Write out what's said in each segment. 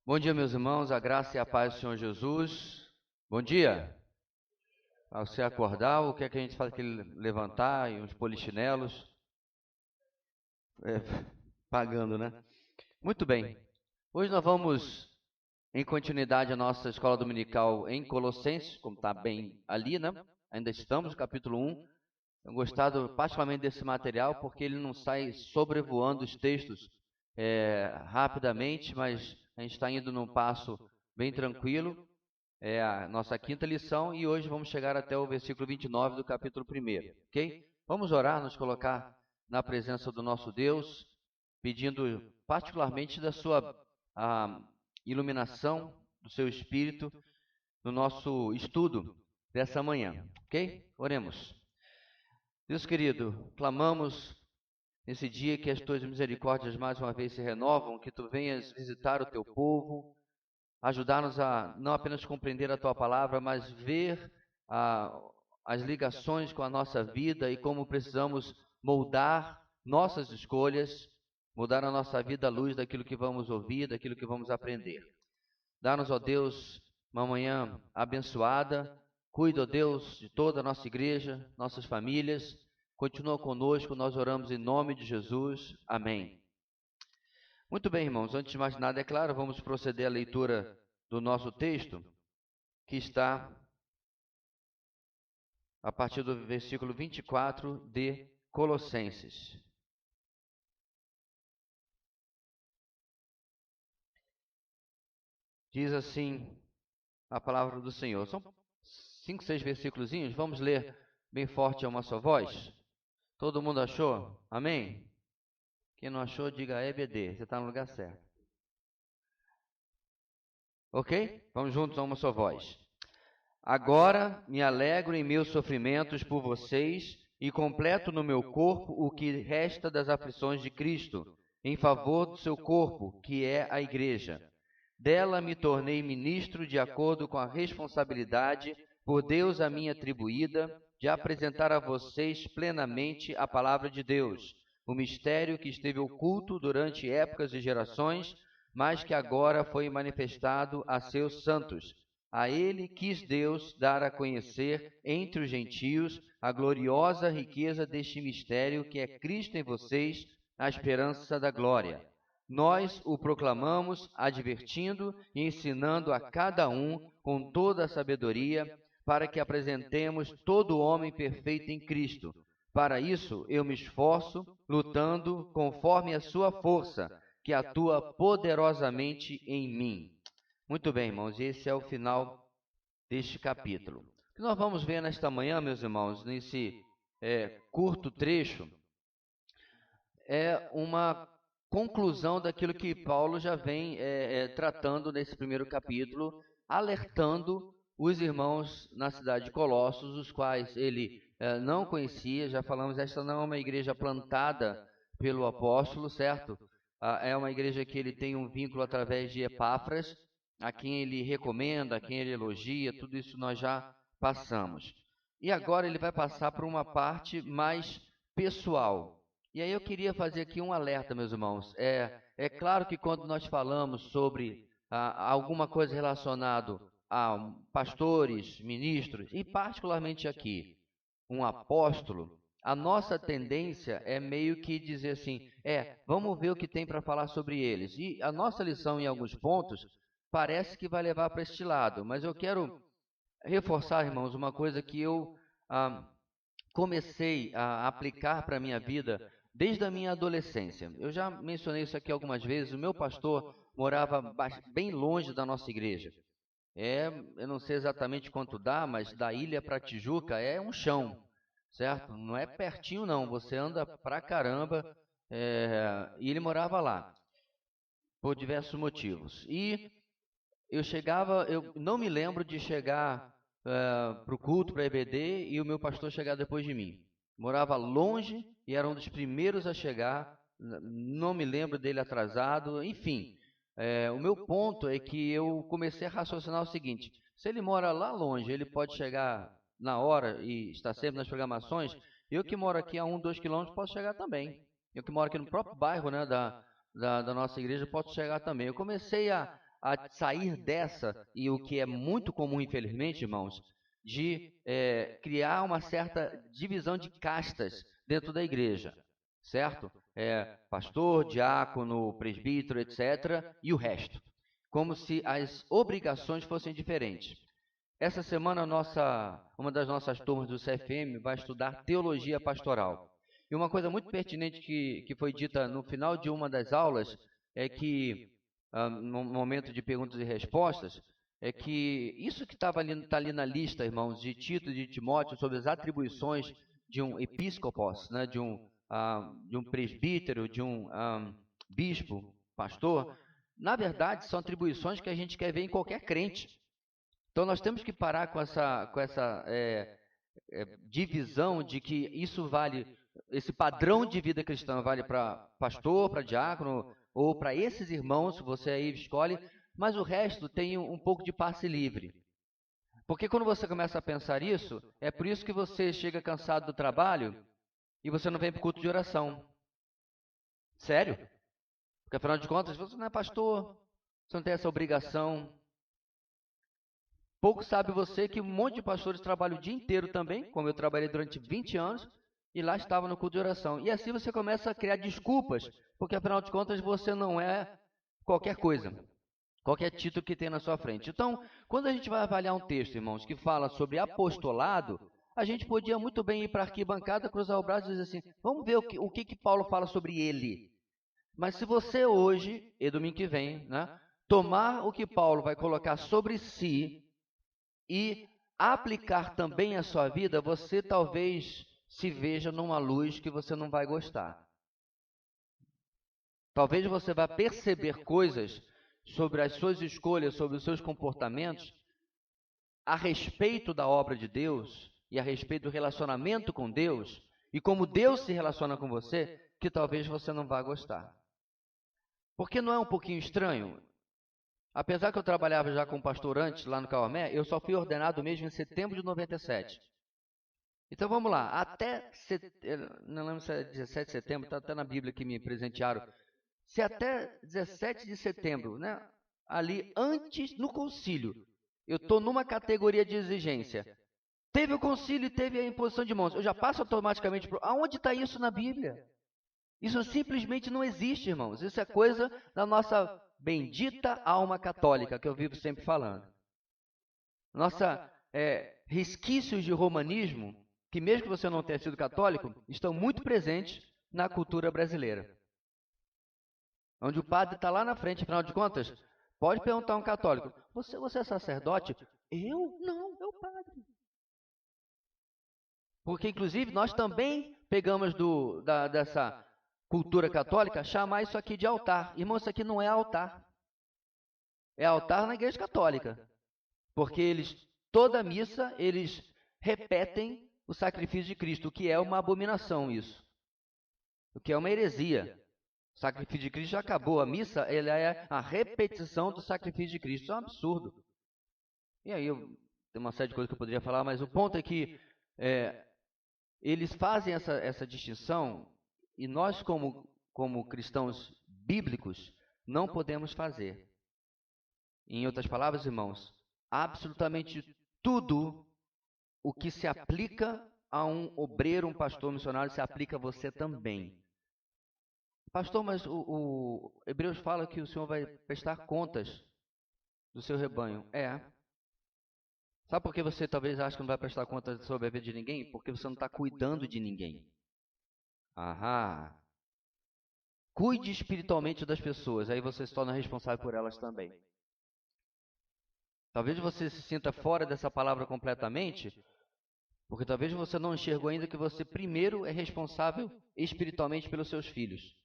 Bom dia, meus irmãos, a graça e a paz do Senhor Jesus. Bom dia. Ao você acordar, o que é que a gente faz? Aquele levantar e uns polichinelos? Pagando, né? Muito bem. Hoje nós vamos, em continuidade, a nossa escola dominical em Colossenses, como está bem ali, né? Ainda estamos no capítulo 1. Tenho gostado particularmente desse material porque ele não sai sobrevoando os textos rapidamente, mas a gente está indo num passo bem tranquilo. É a nossa quinta lição e hoje vamos chegar até o versículo 29 do capítulo 1, ok? Vamos orar, nos colocar na presença do nosso Deus, pedindo particularmente da sua iluminação, do seu Espírito, no nosso estudo dessa manhã, ok? Oremos. Deus querido, clamamos nesse dia que as tuas misericórdias mais uma vez se renovam, que tu venhas visitar o teu povo, ajudar-nos a não apenas compreender a tua palavra, mas ver as ligações com a nossa vida e como precisamos moldar nossas escolhas, mudar a nossa vida à luz daquilo que vamos ouvir, daquilo que vamos aprender. Dá-nos, ó Deus, uma manhã abençoada. Cuida, ó Deus, de toda a nossa igreja, nossas famílias. Continua conosco, nós oramos em nome de Jesus. Amém. Muito bem, irmãos, antes de mais nada, é claro, vamos proceder à leitura do nosso texto, que está a partir do versículo 24 de Colossenses. Diz assim a palavra do Senhor. São 5, 6 versículozinhos, vamos ler bem forte a uma só voz. Todo mundo achou? Amém? Quem não achou, diga EBD, você está no lugar certo. Ok? Vamos juntos a uma só voz. Agora me alegro em meus sofrimentos por vocês e completo no meu corpo o que resta das aflições de Cristo, em favor do seu corpo, que é a igreja. Dela me tornei ministro de acordo com a responsabilidade por Deus a mim atribuída de apresentar a vocês plenamente a palavra de Deus, o mistério que esteve oculto durante épocas e gerações, mas que agora foi manifestado a seus santos. A ele quis Deus dar a conhecer entre os gentios a gloriosa riqueza deste mistério que é Cristo em vocês, a esperança da glória. Nós o proclamamos, advertindo e ensinando a cada um com toda a sabedoria, para que apresentemos todo homem perfeito em Cristo. Para isso eu me esforço, lutando conforme a sua força, que atua poderosamente em mim. Muito bem, irmãos, esse é o final deste capítulo. O que nós vamos ver nesta manhã, meus irmãos, nesse curto trecho, é uma conclusão daquilo que Paulo já vem tratando nesse primeiro capítulo, alertando os irmãos na cidade de Colossos, os quais ele não conhecia. Já falamos, esta não é uma igreja plantada pelo apóstolo, certo? É uma igreja que ele tem um vínculo através de Epáfras, a quem ele recomenda, a quem ele elogia, tudo isso nós já passamos. E agora ele vai passar por uma parte mais pessoal. E aí eu queria fazer aqui um alerta, meus irmãos. É claro que quando nós falamos sobre alguma coisa relacionada a pastores, ministros, e particularmente aqui, um apóstolo, a nossa tendência é meio que dizer assim, vamos ver o que tem para falar sobre eles. E a nossa lição, em alguns pontos, parece que vai levar para este lado. Mas eu quero reforçar, irmãos, uma coisa que eu comecei a aplicar para a minha vida desde a minha adolescência. Eu já mencionei isso aqui algumas vezes. O meu pastor morava bem longe da nossa igreja. Eu não sei exatamente quanto dá, mas da Ilha para Tijuca é um chão, certo? Não é pertinho não, você anda pra caramba, e ele morava lá, por diversos motivos. E eu não me lembro de chegar para o culto, para a EBD, e o meu pastor chegar depois de mim. Morava longe e era um dos primeiros a chegar, não me lembro dele atrasado, enfim. O meu ponto é que eu comecei a raciocinar o seguinte: se ele mora lá longe, ele pode chegar na hora e está sempre nas programações, eu que moro aqui a 1, 2 quilômetros posso chegar também. Eu que moro aqui no próprio bairro, né, da nossa igreja posso chegar também. Eu comecei a sair dessa, e o que é muito comum, infelizmente, irmãos, de criar uma certa divisão de castas dentro da igreja, certo? Pastor, diácono, presbítero, etc., e o resto, como se as obrigações fossem diferentes. Essa semana, uma das nossas turmas do CFM vai estudar teologia pastoral. E uma coisa muito pertinente que foi dita no final de uma das aulas é que, no momento de perguntas e respostas, é que isso que está ali na lista, irmãos, de Tito e de Timóteo, sobre as atribuições de um episcopos, né, de um presbítero, de um bispo, pastor, na verdade, são atribuições que a gente quer ver em qualquer crente. Então, nós temos que parar com essa divisão de que isso vale, esse padrão de vida cristã vale para pastor, para diácono, ou para esses irmãos, você aí escolhe, mas o resto tem um pouco de passe livre. Porque quando você começa a pensar isso, é por isso que você chega cansado do trabalho e você não vem para o culto de oração. Sério? Porque afinal de contas, você não é pastor, você não tem essa obrigação. Pouco sabe você que um monte de pastores trabalham o dia inteiro também, como eu trabalhei durante 20 anos, e lá estava no culto de oração. E assim você começa a criar desculpas, porque afinal de contas você não é qualquer coisa, qualquer título que tem na sua frente. Então, quando a gente vai avaliar um texto, irmãos, que fala sobre apostolado, a gente podia muito bem ir para a arquibancada, cruzar o braço e dizer assim, vamos ver o que Paulo fala sobre ele. Mas se você hoje, e domingo que vem, né, tomar o que Paulo vai colocar sobre si e aplicar também a sua vida, você talvez se veja numa luz que você não vai gostar. Talvez você vá perceber coisas sobre as suas escolhas, sobre os seus comportamentos, a respeito da obra de Deus e a respeito do relacionamento com Deus e como Deus se relaciona com você, que talvez você não vá gostar. Porque não é um pouquinho estranho? Apesar que eu trabalhava já como pastor antes, lá no Cauamé, eu só fui ordenado mesmo em setembro de 97. Então vamos lá, não lembro se é 17 de setembro, está até na Bíblia que me presentearam. Se até 17 de setembro, né, ali antes, no concílio, eu estou numa categoria de exigência. Teve o concílio e teve a imposição de mãos. Eu já passo automaticamente para... Aonde está isso na Bíblia? Isso simplesmente não existe, irmãos. Isso é coisa da nossa bendita alma católica, que eu vivo sempre falando. Nossa resquícios de romanismo, que mesmo que você não tenha sido católico, estão muito presentes na cultura brasileira. Onde o padre está lá na frente, afinal de contas, pode perguntar a um católico, você é sacerdote? Eu? Não, é o padre. Porque, inclusive, nós também pegamos dessa cultura católica chamar isso aqui de altar. Irmão, isso aqui não é altar. É altar na igreja católica. Porque toda missa, eles repetem o sacrifício de Cristo, o que é uma abominação isso. O que é uma heresia. O sacrifício de Cristo já acabou. A missa, ela é a repetição do sacrifício de Cristo. Isso é um absurdo. E aí, tem uma série de coisas que eu poderia falar, mas o ponto é que eles fazem essa distinção e nós, como cristãos bíblicos, não podemos fazer. Em outras palavras, irmãos, absolutamente tudo o que se aplica a um obreiro, um pastor missionário, se aplica a você também. Pastor, mas o Hebreus fala que o Senhor vai prestar contas do seu rebanho. Sabe por que você talvez ache que não vai prestar contas sobre a vida de ninguém? Porque você não está cuidando de ninguém. Aham. Cuide espiritualmente das pessoas, aí você se torna responsável por elas também. Talvez você se sinta fora dessa palavra completamente, porque talvez você não enxergou ainda que você primeiro é responsável espiritualmente pelos seus filhos.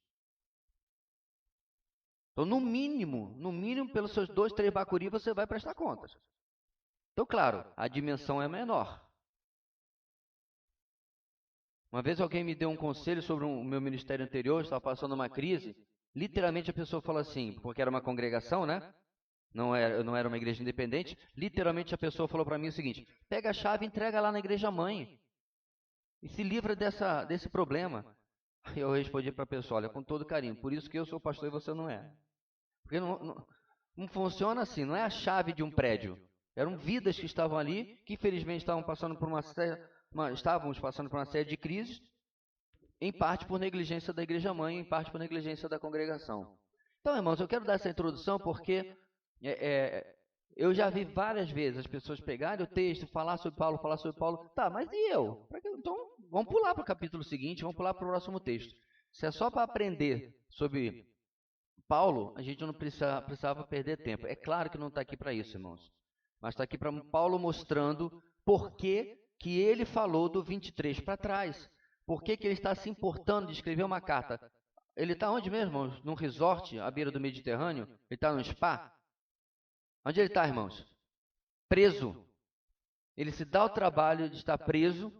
Então, no mínimo, pelos seus 2, 3 bacuri, você vai prestar contas. Então, claro, a dimensão é menor. Uma vez alguém me deu um conselho sobre o meu ministério anterior, estava passando uma crise. Literalmente a pessoa falou assim, porque era uma congregação, né? Não era uma igreja independente. Literalmente a pessoa falou para mim o seguinte, pega a chave e entrega lá na igreja mãe. E se livra desse problema. Eu respondi para a pessoa, olha, com todo carinho, por isso que eu sou pastor e você não é. Porque Não funciona assim, não é a chave de um prédio. Eram vidas que estavam ali, que infelizmente estávamos passando por uma série de crises, em parte por negligência da igreja-mãe, em parte por negligência da congregação. Então, irmãos, eu quero dar essa introdução porque eu já vi várias vezes as pessoas pegarem o texto, falar sobre Paulo. Tá, mas e eu? Então, vamos pular para o capítulo seguinte, vamos pular para o próximo texto. Se é só para aprender sobre Paulo, a gente não precisava perder tempo. É claro que não está aqui para isso, irmãos. Mas está aqui para Paulo mostrando por que ele falou do 23 para trás. Por que ele está se importando de escrever uma carta. Ele está onde mesmo, irmãos? Num resort à beira do Mediterrâneo? Ele está num spa? Onde ele está, irmãos? Preso. Ele se dá o trabalho de estar preso,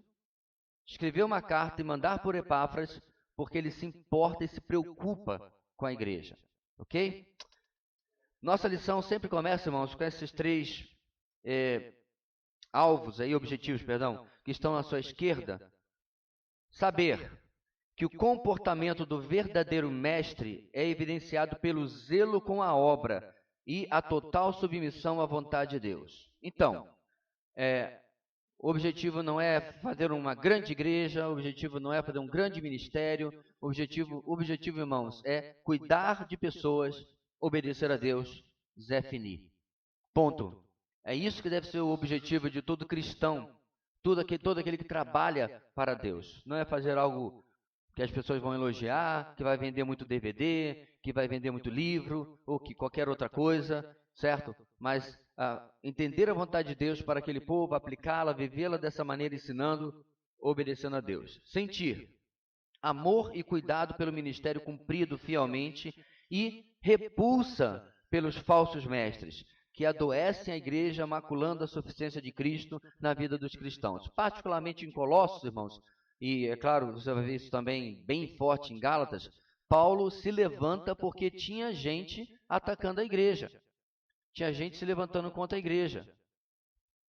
escrever uma carta e mandar por Epáfras, porque ele se importa e se preocupa com a igreja. Ok? Nossa lição sempre começa, irmãos, com esses três objetivos, que estão à sua esquerda. Saber que o comportamento do verdadeiro mestre é evidenciado pelo zelo com a obra e a total submissão à vontade de Deus. Então, o objetivo não é fazer uma grande igreja, o objetivo não é fazer um grande ministério, o objetivo, irmãos, é cuidar de pessoas, obedecer a Deus, Zé Fini. Ponto. É isso que deve ser o objetivo de todo cristão, todo aquele que trabalha para Deus. Não é fazer algo que as pessoas vão elogiar, que vai vender muito DVD, que vai vender muito livro, ou que qualquer outra coisa, certo? Mas entender a vontade de Deus para aquele povo, aplicá-la, vivê-la dessa maneira, ensinando, obedecendo a Deus. Sentir amor e cuidado pelo ministério cumprido fielmente e repulsa pelos falsos mestres, que adoecem a igreja, maculando a suficiência de Cristo na vida dos cristãos. Particularmente em Colossos, irmãos, e é claro, você vai ver isso também bem forte em Gálatas, Paulo se levanta porque tinha gente atacando a igreja. Tinha gente se levantando contra a igreja.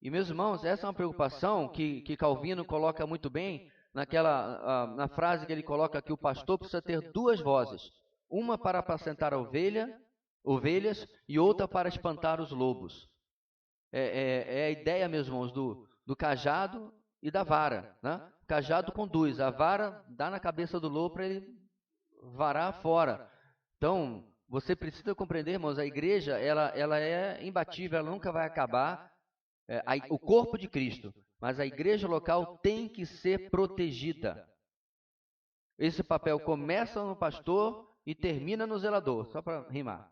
E, meus irmãos, essa é uma preocupação que Calvino coloca muito bem na frase que ele coloca que o pastor precisa ter duas vozes. Uma para apacentar ovelhas e outra para espantar os lobos. É a ideia, meus irmãos, do cajado e da vara. Né? O cajado conduz, a vara dá na cabeça do lobo para ele varar fora. Então, você precisa compreender, irmãos, a igreja ela é imbatível, ela nunca vai acabar. O corpo de Cristo, mas a igreja local tem que ser protegida. Esse papel começa no pastor e termina no zelador, só para rimar.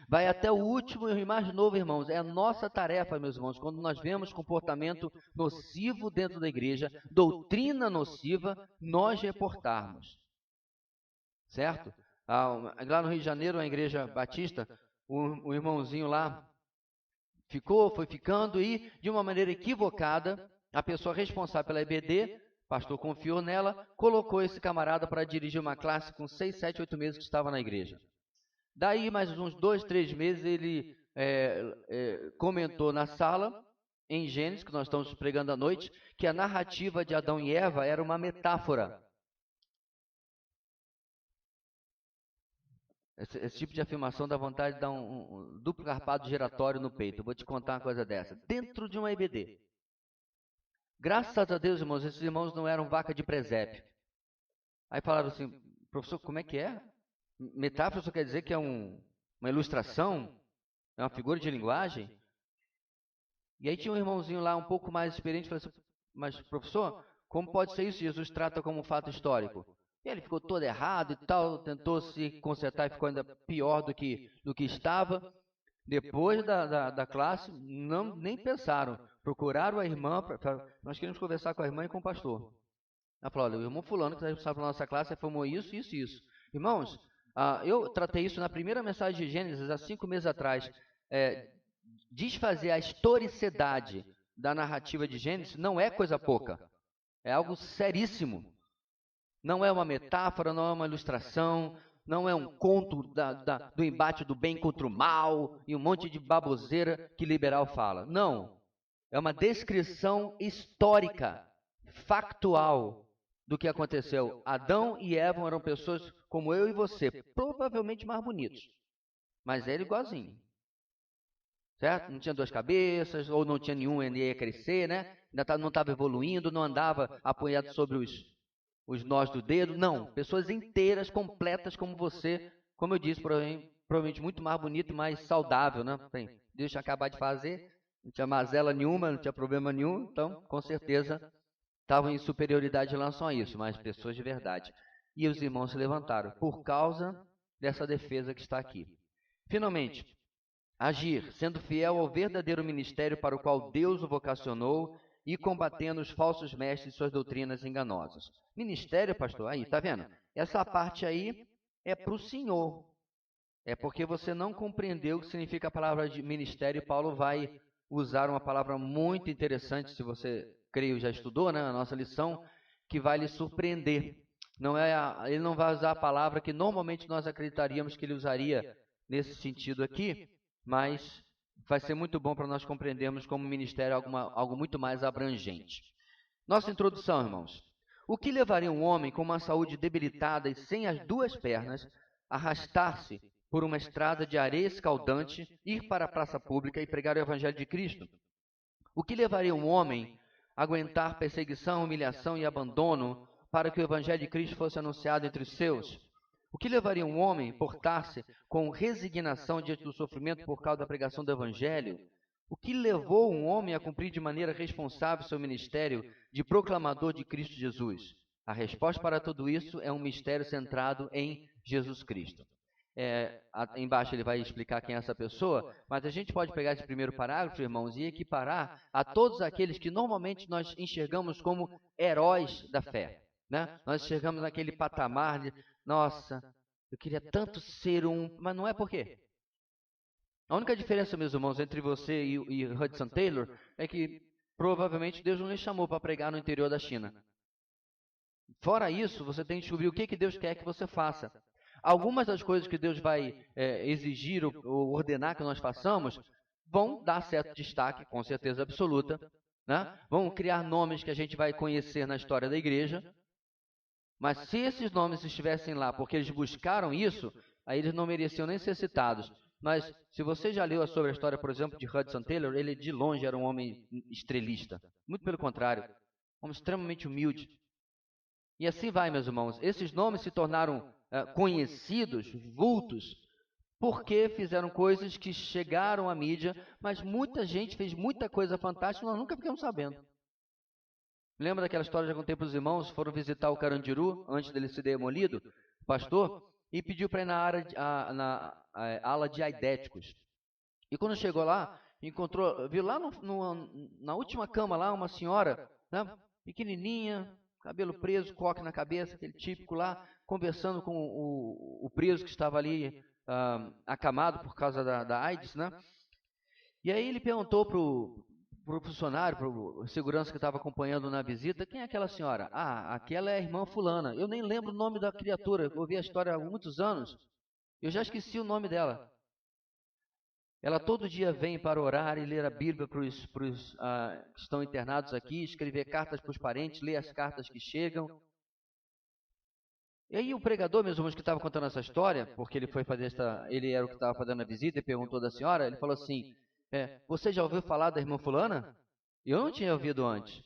Vai até o último e mais novo, irmãos. É a nossa tarefa, meus irmãos, quando nós vemos comportamento nocivo dentro da igreja, doutrina nociva, nós reportarmos. Certo? Lá no Rio de Janeiro, a igreja batista, o irmãozinho lá foi ficando e, de uma maneira equivocada, a pessoa responsável pela EBD, o pastor confiou nela, colocou esse camarada para dirigir uma classe com 6, 7, 8 meses que estava na igreja. Daí, mais uns 2, 3 meses, ele comentou na sala, em Gênesis, que nós estamos pregando à noite, que a narrativa de Adão e Eva era uma metáfora. Esse tipo de afirmação dá vontade de dar um duplo carpado giratório no peito. Eu vou te contar uma coisa dessa. Dentro de uma EBD. Graças a Deus, irmãos, esses irmãos não eram vaca de presépio. Aí falaram assim, professor, como é que é? Metáfora só quer dizer que é uma ilustração? É uma figura de linguagem? E aí tinha um irmãozinho lá um pouco mais experiente, falou assim, mas professor, como pode ser isso? Jesus trata como um fato histórico. E ele ficou todo errado e tal, tentou se consertar e ficou ainda pior do que estava. Depois da classe, nem pensaram. Procuraram a irmã, nós queremos conversar com a irmã e com o pastor. Ela falou, olha, o irmão fulano que está responsável pela nossa classe afirmou isso, isso e isso. Irmãos, eu tratei isso na primeira mensagem de Gênesis, há 5 meses atrás. Desfazer a historicidade da narrativa de Gênesis não é coisa pouca. É algo seríssimo. Não é uma metáfora, não é uma ilustração, não é um conto do embate do bem contra o mal e um monte de baboseira que liberal fala. Não. É uma descrição histórica, factual do que aconteceu. Adão e Eva eram pessoas como eu e você, provavelmente mais bonitos. Mas ele igualzinho. certo? Não tinha duas cabeças, ou não tinha nenhum, ainda ia crescer, né? Ainda não estava evoluindo, não andava apoiado sobre os nós do dedo. Não, pessoas inteiras, completas como você, como eu disse, provavelmente muito mais bonito e mais saudável, né? Bem, deixa eu acabar de fazer, não tinha mazela nenhuma, não tinha problema nenhum, então, com certeza, estavam em superioridade em relação a isso, mas pessoas de verdade. E os irmãos se levantaram por causa dessa defesa que está aqui. Finalmente, agir, sendo fiel ao verdadeiro ministério para o qual Deus o vocacionou e combatendo os falsos mestres e suas doutrinas enganosas. Ministério, pastor, aí, tá vendo? Essa parte aí é para o Senhor. É porque você não compreendeu o que significa a palavra de ministério. E Paulo vai usar uma palavra muito interessante, se você, creio, já estudou, né, a nossa lição, que vai lhe surpreender. Ele não vai usar a palavra que normalmente nós acreditaríamos que ele usaria nesse sentido aqui, mas vai ser muito bom para nós compreendermos como ministério algo muito mais abrangente. Nossa introdução, irmãos. O que levaria um homem com uma saúde debilitada e sem as duas pernas a arrastar-se por uma estrada de areia escaldante, ir para a praça pública e pregar o Evangelho de Cristo? O que levaria um homem a aguentar perseguição, humilhação e abandono para que o Evangelho de Cristo fosse anunciado entre os seus? O que levaria um homem a portar-se com resignação diante do sofrimento por causa da pregação do Evangelho? O que levou um homem a cumprir de maneira responsável seu ministério de proclamador de Cristo Jesus? A resposta para tudo isso é um mistério centrado em Jesus Cristo. Embaixo ele vai explicar quem é essa pessoa, mas a gente pode pegar esse primeiro parágrafo, irmãos, e equiparar a todos aqueles que normalmente nós enxergamos como heróis da fé. Né? Nós enxergamos naquele patamar de, nossa, eu queria tanto ser um, mas não é por quê? A única diferença, meus irmãos, entre você e Hudson Taylor é que provavelmente Deus não lhe chamou para pregar no interior da China. Fora isso, você tem que descobrir o que Deus quer que você faça. Algumas das coisas que Deus vai exigir ou ordenar que nós façamos vão dar certo destaque, com certeza absoluta. Né? Vão criar nomes que a gente vai conhecer na história da igreja. Mas se esses nomes estivessem lá porque eles buscaram isso, aí eles não mereciam nem ser citados. Mas se você já leu sobre a história, por exemplo, de Hudson Taylor, ele de longe era um homem estrelista. Muito pelo contrário, um homem extremamente humilde. E assim vai, meus irmãos. Esses nomes se tornaram conhecidos, vultos, porque fizeram coisas que chegaram à mídia, mas muita gente fez muita coisa fantástica e nós nunca ficamos sabendo. Lembra daquela história que eu contei para os irmãos? Foram visitar o Carandiru, antes dele ser demolido, o pastor, e pediu para ir na ala de aidéticos. E quando chegou lá, viu lá na última cama lá uma senhora, né, pequenininha, cabelo preso, coque na cabeça, aquele típico lá, conversando com o preso que estava ali acamado por causa da AIDS, né? E aí ele perguntou para o funcionário, para o segurança que estava acompanhando na visita, quem é aquela senhora? Ah, aquela é a irmã fulana. Eu nem lembro o nome da criatura, eu ouvi a história há muitos anos, eu já esqueci o nome dela. Ela todo dia vem para orar e ler a Bíblia para os que estão internados aqui, escrever cartas para os parentes, ler as cartas que chegam. E aí o pregador, meus irmãos, que estava contando essa história, porque ele foi fazer ele era o que estava fazendo a visita e perguntou da senhora, ele falou assim, você já ouviu falar da irmã fulana? Eu não tinha ouvido antes.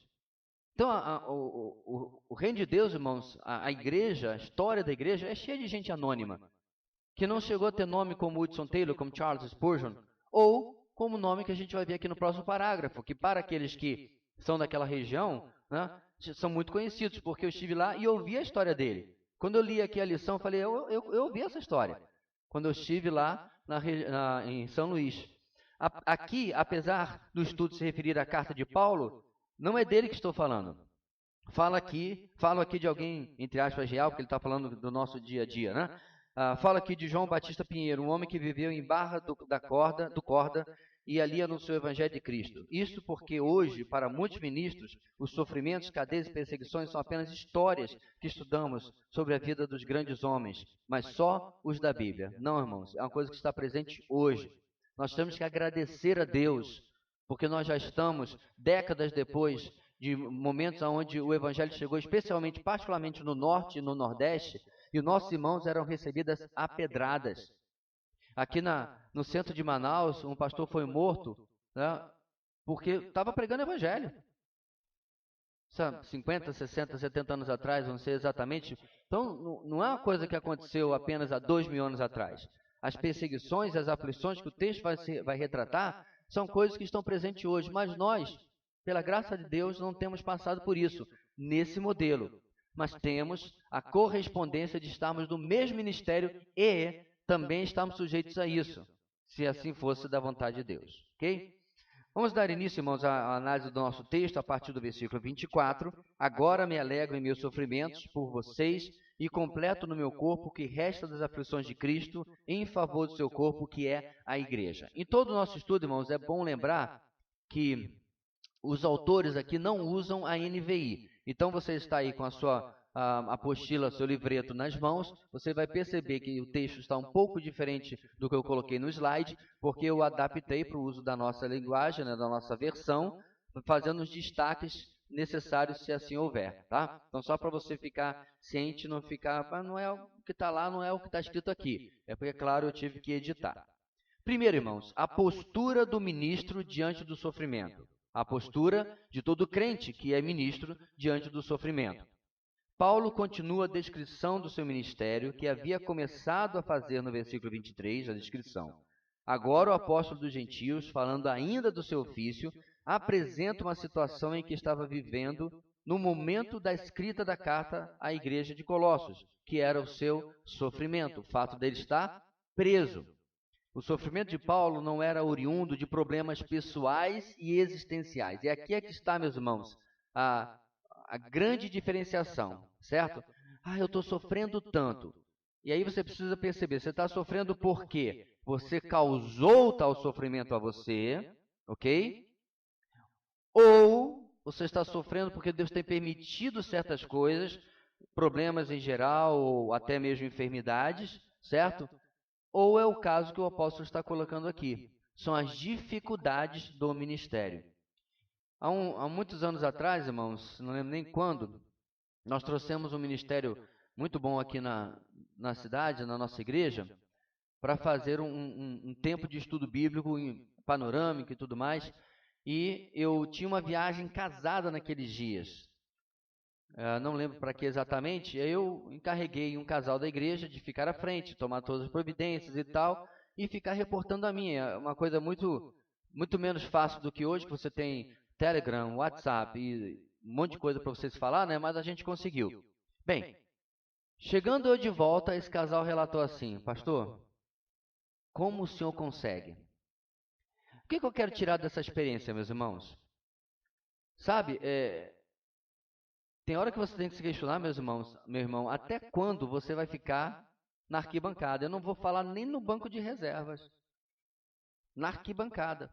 Então, o reino de Deus, irmãos, a igreja, a história da igreja é cheia de gente anônima, que não chegou a ter nome como Hudson Taylor, como Charles Spurgeon, ou como o nome que a gente vai ver aqui no próximo parágrafo, que para aqueles que são daquela região, né, são muito conhecidos, porque eu estive lá e ouvi a história dele. Quando eu li aqui a lição, eu falei, eu ouvi essa história, quando eu estive lá em São Luís. Aqui, apesar do estudo se referir à carta de Paulo, não é dele que estou falando. Falo aqui de alguém, entre aspas, real, porque ele está falando do nosso dia a dia, né? Fala aqui de João Batista Pinheiro, um homem que viveu em Barra do Corda e ali anunciou o Evangelho de Cristo. Isso porque hoje, para muitos ministros, os sofrimentos, cadeias e perseguições são apenas histórias que estudamos sobre a vida dos grandes homens, mas só os da Bíblia. Não, irmãos, é uma coisa que está presente hoje. Nós temos que agradecer a Deus, porque nós já estamos, décadas depois, de momentos onde o Evangelho chegou, especialmente, particularmente no Norte e no Nordeste, e os nossos irmãos eram recebidos a pedradas. Aqui na no centro de Manaus, um pastor foi morto, né, porque estava pregando o evangelho. Sabe, 50, 60, 70 anos atrás, não sei exatamente. Então, não é uma coisa que aconteceu apenas há 2.000 anos atrás. As perseguições, as aflições que o texto vai retratar, são coisas que estão presentes hoje. Mas nós, pela graça de Deus, não temos passado por isso, nesse modelo. Mas temos a correspondência de estarmos no mesmo ministério e também estamos sujeitos a isso, se assim fosse da vontade de Deus. Ok? Vamos dar início, irmãos, à análise do nosso texto a partir do versículo 24. Agora me alegro em meus sofrimentos por vocês e completo no meu corpo o que resta das aflições de Cristo em favor do seu corpo, que é a igreja. Em todo o nosso estudo, irmãos, é bom lembrar que os autores aqui não usam a NVI. Então, você está aí com a sua apostila, seu livreto nas mãos, você vai perceber que o texto está um pouco diferente do que eu coloquei no slide, porque eu adaptei para o uso da nossa linguagem, né, da nossa versão, fazendo os destaques necessários, se assim houver, tá? Então, só para você ficar ciente, não ficar, não é o que está lá, não é o que está escrito aqui. É porque, claro, eu tive que editar. Primeiro, irmãos, a postura do ministro diante do sofrimento. A postura de todo crente que é ministro diante do sofrimento. Paulo continua a descrição do seu ministério, que havia começado a fazer no versículo 23, a descrição. Agora o apóstolo dos gentios, falando ainda do seu ofício, apresenta uma situação em que estava vivendo no momento da escrita da carta à igreja de Colossos, que era o seu sofrimento, o fato dele estar preso. O sofrimento de Paulo não era oriundo de problemas pessoais e existenciais. E aqui é que está, meus irmãos, a grande diferenciação, certo? Eu estou sofrendo tanto. E aí você precisa perceber, você está sofrendo por quê? Você causou tal sofrimento a você, ok? Ou você está sofrendo porque Deus tem permitido certas coisas, problemas em geral, ou até mesmo enfermidades, certo? Ou é o caso que o apóstolo está colocando aqui. São as dificuldades do ministério. Há muitos anos atrás, irmãos, não lembro nem quando, nós trouxemos um ministério muito bom aqui na cidade, na nossa igreja, para fazer um tempo de estudo bíblico panorâmico e tudo mais. E eu tinha uma viagem casada naqueles dias. Não lembro para que exatamente. Eu encarreguei um casal da igreja de ficar à frente, tomar todas as providências e tal, e ficar reportando a mim. É uma coisa muito menos fácil do que hoje, que você tem Telegram, WhatsApp e um monte de coisa para vocês falar, né? Mas a gente conseguiu. Bem, chegando eu de volta, esse casal relatou assim: pastor, como o senhor consegue? O que eu quero tirar dessa experiência, meus irmãos? Sabe, tem hora que você tem que se questionar, meus irmãos, meu irmão, até quando você vai ficar na arquibancada? Eu não vou falar nem no banco de reservas. Na arquibancada.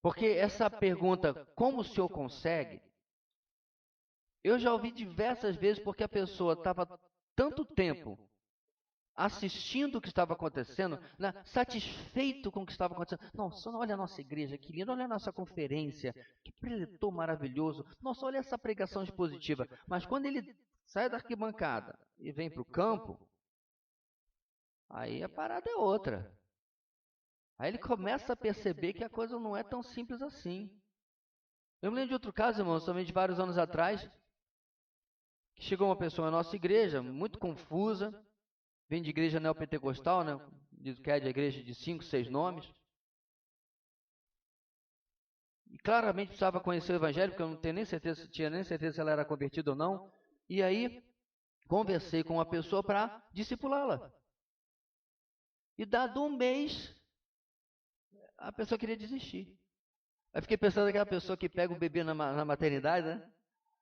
Porque essa pergunta, como o senhor consegue? Eu já ouvi diversas vezes porque a pessoa estava tanto tempo assistindo o que estava acontecendo, satisfeito com o que estava acontecendo. Nossa, olha a nossa igreja, que lindo, olha a nossa conferência, que preletor maravilhoso. Nossa, olha essa pregação expositiva. Mas quando ele sai da arquibancada e vem para o campo, aí a parada é outra. Aí ele começa a perceber que a coisa não é tão simples assim. Eu me lembro de outro caso, irmãos, também de vários anos atrás, que chegou uma pessoa na nossa igreja, muito confusa, vem de igreja neopentecostal, né? Diz que é de igreja de 5, 6 nomes. E claramente precisava conhecer o evangelho, porque eu não tinha nem certeza se ela era convertida ou não. E aí, conversei com uma pessoa para discipulá-la. E dado um mês, a pessoa queria desistir. Aí fiquei pensando naquela pessoa que pega o bebê na maternidade, né?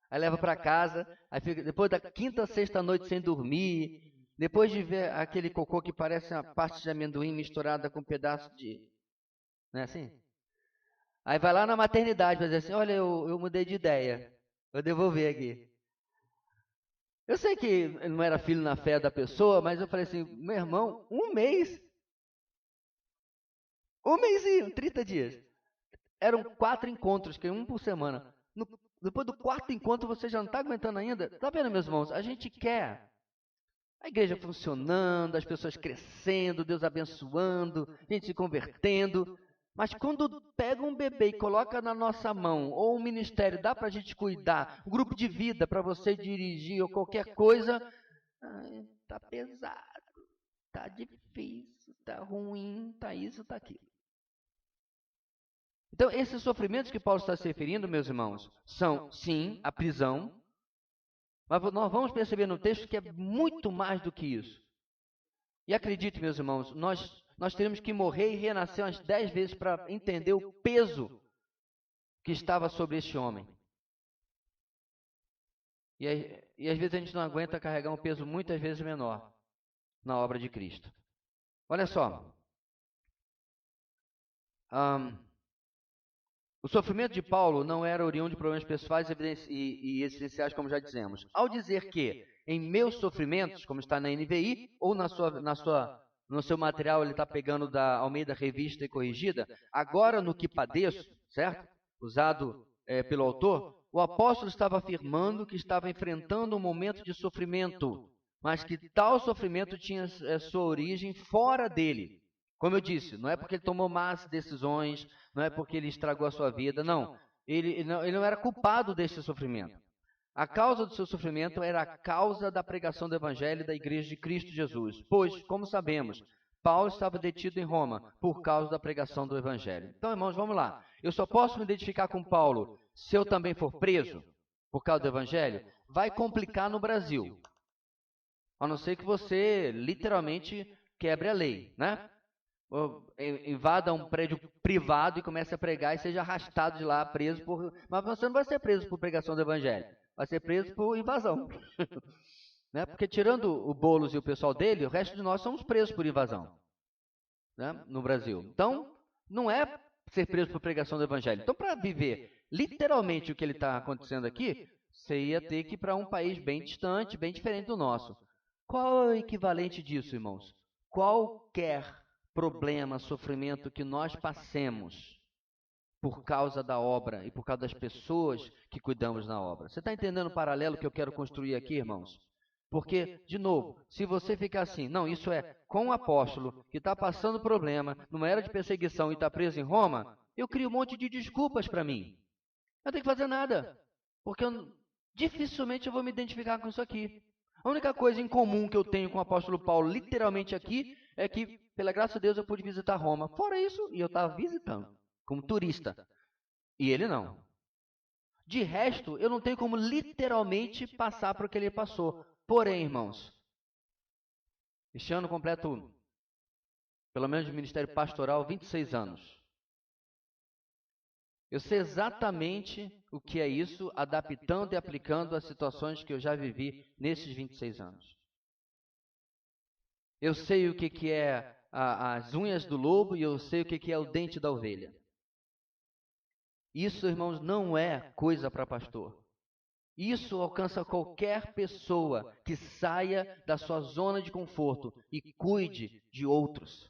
Aí leva para casa, aí fica, depois da quinta, sexta noite sem dormir, depois de ver aquele cocô que parece uma parte de amendoim misturada com um pedaço de... Não é assim? Aí vai lá na maternidade para dizer assim, olha, eu mudei de ideia, vou devolver aqui. Eu sei que não era filho na fé da pessoa, mas eu falei assim, meu irmão, um mêsinho, 30 dias. Eram 4 encontros, que um por semana. Depois do 4º encontro você já não está aguentando ainda? Tá vendo, meus irmãos? A gente quer A igreja funcionando, as pessoas crescendo, Deus abençoando, gente se convertendo. Mas quando pega um bebê e coloca na nossa mão, ou um ministério, dá para a gente cuidar, um grupo de vida para você dirigir ou qualquer coisa, tá pesado, tá difícil, tá ruim, tá isso, tá aquilo. Então, esses sofrimentos que Paulo está se referindo, meus irmãos, são, sim, a prisão, mas nós vamos perceber no texto que é muito mais do que isso. E acredite, meus irmãos, nós teremos que morrer e renascer umas 10 vezes para entender o peso que estava sobre este homem. E às vezes a gente não aguenta carregar um peso muitas vezes menor na obra de Cristo. Olha só. O sofrimento de Paulo não era oriundo de problemas pessoais e existenciais, como já dizemos. Ao dizer que em meus sofrimentos, como está na NVI, ou no seu material ele está pegando da Almeida Revista e Corrigida, agora no que padeço, certo? Usado pelo autor, o apóstolo estava afirmando que estava enfrentando um momento de sofrimento, mas que tal sofrimento tinha sua origem fora dele. Como eu disse, não é porque ele tomou más decisões, não é porque ele estragou a sua vida, não. Ele não era culpado desse sofrimento. A causa do seu sofrimento era a causa da pregação do Evangelho da Igreja de Cristo Jesus. Pois, como sabemos, Paulo estava detido em Roma por causa da pregação do Evangelho. Então, irmãos, vamos lá. Eu só posso me identificar com Paulo se eu também for preso por causa do Evangelho? Vai complicar no Brasil. A não ser que você literalmente quebre a lei, né? Invada um prédio privado e comece a pregar e seja arrastado de lá, preso por... Mas você não vai ser preso por pregação do Evangelho, vai ser preso por invasão. Né? Porque tirando o Boulos e o pessoal dele, o resto de nós somos presos por invasão, né? No Brasil. Então, não é ser preso por pregação do Evangelho. Então, para viver literalmente o que ele está acontecendo aqui, você ia ter que ir para um país bem distante, bem diferente do nosso. Qual é o equivalente disso, irmãos? Qualquer problema, sofrimento que nós passemos por causa da obra e por causa das pessoas que cuidamos na obra. Você está entendendo o paralelo que eu quero construir aqui, irmãos? Porque, de novo, se você ficar assim, não, isso é com o apóstolo que está passando problema, numa era de perseguição e está preso em Roma, eu crio um monte de desculpas para mim. Eu não tenho que fazer nada, porque dificilmente eu vou me identificar com isso aqui. A única coisa em comum que eu tenho com o apóstolo Paulo, literalmente aqui, é que, pela graça de Deus, eu pude visitar Roma. Fora isso, e eu estava visitando, como turista. E ele não. De resto, eu não tenho como literalmente passar por o que ele passou. Porém, irmãos, este ano completo, pelo menos de ministério pastoral, 26 anos. Eu sei exatamente o que é isso, adaptando e aplicando as situações que eu já vivi nesses 26 anos. Eu sei o que é as unhas do lobo e eu sei o que é o dente da ovelha. Isso, irmãos, não é coisa para pastor. Isso alcança qualquer pessoa que saia da sua zona de conforto e cuide de outros.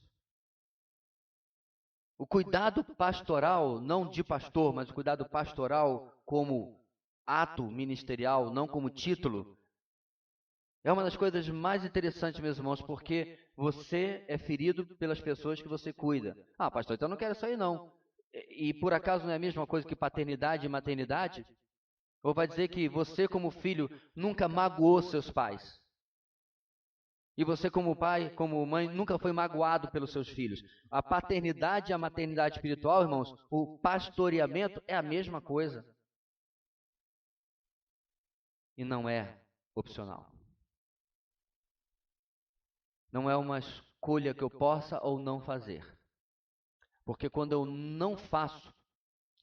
O cuidado pastoral, não de pastor, mas o cuidado pastoral como ato ministerial, não como título, é uma das coisas mais interessantes, meus irmãos, porque você é ferido pelas pessoas que você cuida. Ah, pastor, então eu não quero isso aí não. E por acaso não é a mesma coisa que paternidade e maternidade? Ou vai dizer que você, como filho, nunca magoou seus pais? E você, como pai, como mãe, nunca foi magoado pelos seus filhos. A paternidade e a maternidade espiritual, irmãos, o pastoreamento é a mesma coisa. E não é opcional. Não é uma escolha que eu possa ou não fazer. Porque quando eu não faço,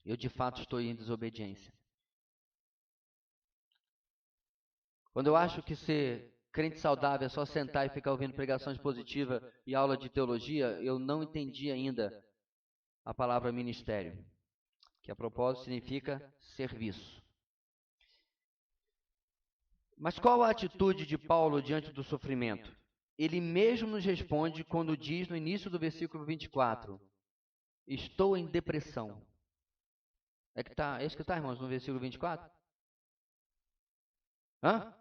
eu de fato estou em desobediência. Quando eu acho que ser crente saudável é só sentar e ficar ouvindo pregações positivas e aula de teologia, eu não entendi ainda a palavra ministério, que a propósito significa serviço. Mas qual a atitude de Paulo diante do sofrimento? Ele mesmo nos responde quando diz no início do versículo 24, estou em depressão. É isso que está, irmãos, no versículo 24? Hã?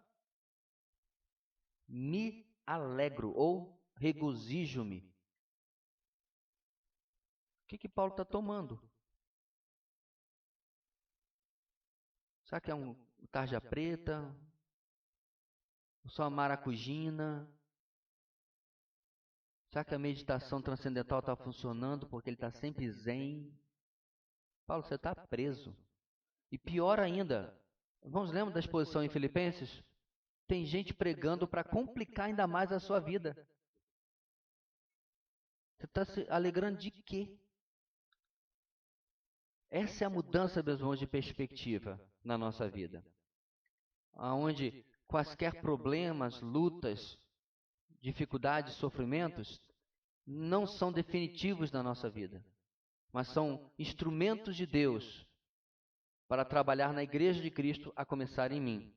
Me alegro ou regozijo-me. O que Paulo está tomando? Será que é um tarja preta? Só uma maracujina? Será que a meditação transcendental está funcionando porque ele está sempre zen? Paulo, você está preso. E pior ainda, vamos lembrar da exposição em Filipenses? Tem gente pregando para complicar ainda mais a sua vida. Você está se alegrando de quê? Essa é a mudança, meus irmãos, de perspectiva na nossa vida. Onde quaisquer problemas, lutas, dificuldades, sofrimentos não são definitivos na nossa vida, mas são instrumentos de Deus para trabalhar na igreja de Cristo, a começar em mim.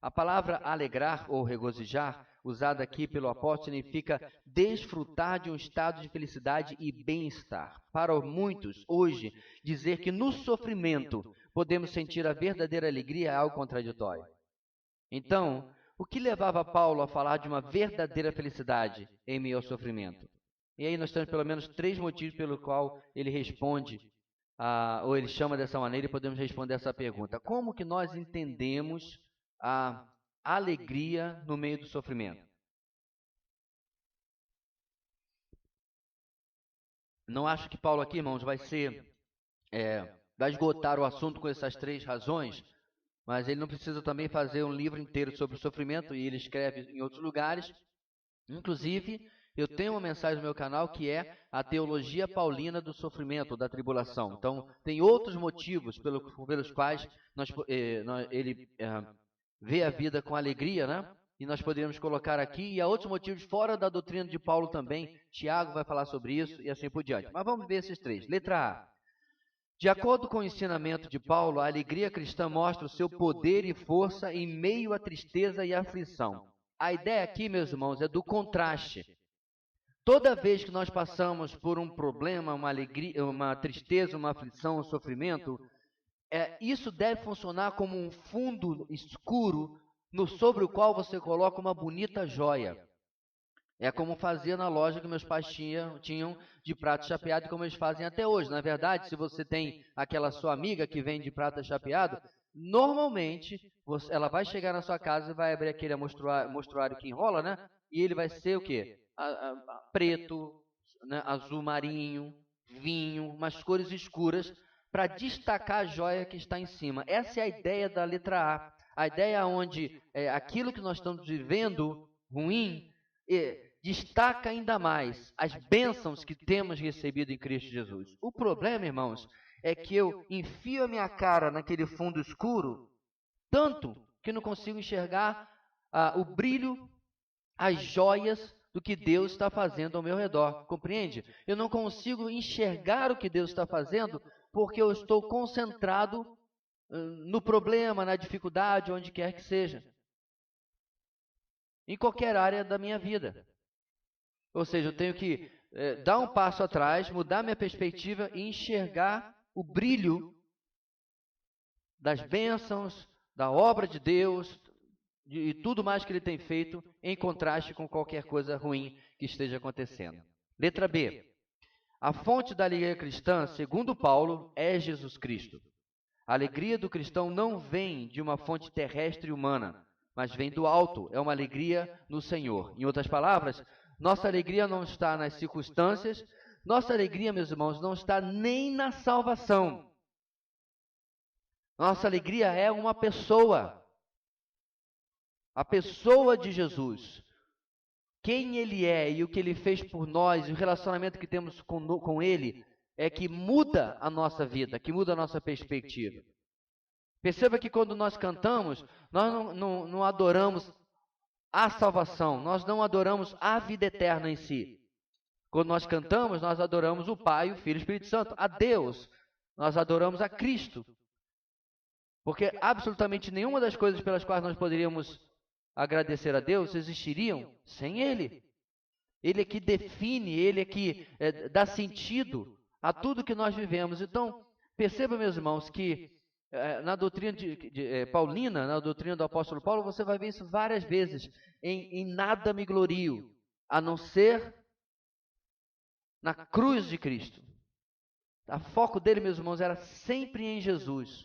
A palavra alegrar ou regozijar, usada aqui pelo apóstolo, significa desfrutar de um estado de felicidade e bem-estar. Para muitos, hoje, dizer que no sofrimento podemos sentir a verdadeira alegria é algo contraditório. Então, o que levava Paulo a falar de uma verdadeira felicidade em meio ao sofrimento? E aí nós temos pelo menos 3 motivos pelo qual ele responde, ou ele chama dessa maneira, e podemos responder essa pergunta. Como que nós entendemos a alegria no meio do sofrimento? Não acho que Paulo aqui, irmãos, vai esgotar o assunto com essas 3 razões, mas ele não precisa também fazer um livro inteiro sobre o sofrimento, e ele escreve em outros lugares. Inclusive, eu tenho uma mensagem no meu canal que é a teologia paulina do sofrimento, da tribulação. Então, tem outros motivos pelos quais ele vê a vida com alegria, né? E nós poderíamos colocar aqui, e há outros motivos fora da doutrina de Paulo também. Tiago vai falar sobre isso e assim por diante. Mas vamos ver esses 3. Letra A. De acordo com o ensinamento de Paulo, a alegria cristã mostra o seu poder e força em meio à tristeza e aflição. A ideia aqui, meus irmãos, é do contraste. Toda vez que nós passamos por um problema, uma alegria, uma tristeza, uma aflição, um sofrimento, isso deve funcionar como um fundo escuro sobre o qual você coloca uma bonita joia. É como fazia na loja que meus pais tinham de prato chapeado, como eles fazem até hoje. Na verdade, se você tem aquela sua amiga que vende prato chapeado, normalmente ela vai chegar na sua casa e vai abrir aquele mostruário que enrola, né? E ele vai ser o quê? Preto, né? Azul marinho, vinho, umas cores escuras, para destacar a joia que está em cima. Essa é a ideia da letra A. A ideia onde aquilo que nós estamos vivendo ruim destaca ainda mais as bênçãos que temos recebido em Cristo Jesus. O problema, irmãos, é que eu enfio a minha cara naquele fundo escuro, tanto que não consigo enxergar o brilho, as joias do que Deus está fazendo ao meu redor. Compreende? Eu não consigo enxergar o que Deus está fazendo porque eu estou concentrado no problema, na dificuldade, onde quer que seja. Em qualquer área da minha vida. Ou seja, eu tenho que dar um passo atrás, mudar minha perspectiva e enxergar o brilho das bênçãos, da obra de Deus e tudo mais que Ele tem feito em contraste com qualquer coisa ruim que esteja acontecendo. Letra B. A fonte da alegria cristã, segundo Paulo, é Jesus Cristo. A alegria do cristão não vem de uma fonte terrestre e humana, mas vem do alto, é uma alegria no Senhor. Em outras palavras, nossa alegria não está nas circunstâncias, nossa alegria, meus irmãos, não está nem na salvação. Nossa alegria é uma pessoa, a pessoa de Jesus. Quem Ele é e o que Ele fez por nós, e o relacionamento que temos com Ele, é que muda a nossa vida, que muda a nossa perspectiva. Perceba que quando nós cantamos, nós não adoramos a salvação, nós não adoramos a vida eterna em si. Quando nós cantamos, nós adoramos o Pai, o Filho e o Espírito Santo, a Deus. Nós adoramos a Cristo. Porque absolutamente nenhuma das coisas pelas quais nós poderíamos agradecer a Deus existiriam sem Ele. Ele é que define, Ele é que dá sentido a tudo que nós vivemos. Então, perceba, meus irmãos, que Na doutrina paulina, na doutrina do apóstolo Paulo, você vai ver isso várias vezes. Em nada me glorio, a não ser na cruz de Cristo. O foco dele, meus irmãos, era sempre em Jesus.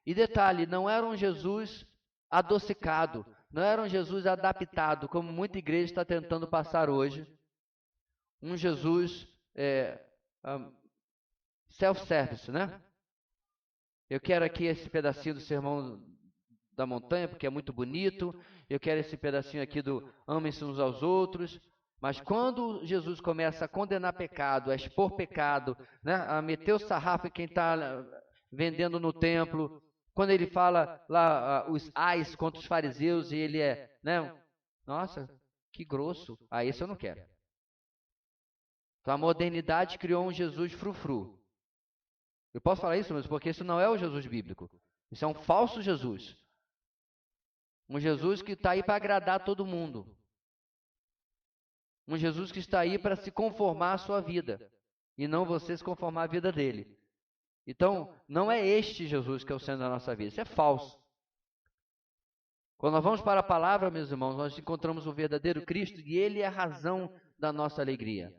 E detalhe, não era um Jesus adocicado, não era um Jesus adaptado, como muita igreja está tentando passar hoje. Um Jesus self-service, né? Eu quero aqui esse pedacinho do Sermão da Montanha, porque é muito bonito. Eu quero esse pedacinho aqui do amem-se uns aos outros. Mas quando Jesus começa a condenar pecado, a expor pecado, né, a meter o sarrafo em quem está vendendo no templo, quando ele fala lá os ais contra os fariseus e ele né, nossa, que grosso, isso eu não quero. Então a modernidade criou um Jesus frufru. Eu posso falar isso, mas porque isso não é o Jesus bíblico. Isso é um falso Jesus. Um Jesus que está aí para agradar todo mundo. Um Jesus que está aí para se conformar à sua vida. E não você se conformar à vida dele. Então, não é este Jesus que é o centro da nossa vida. Isso é falso. Quando nós vamos para a palavra, meus irmãos, nós encontramos o verdadeiro Cristo e ele é a razão da nossa alegria.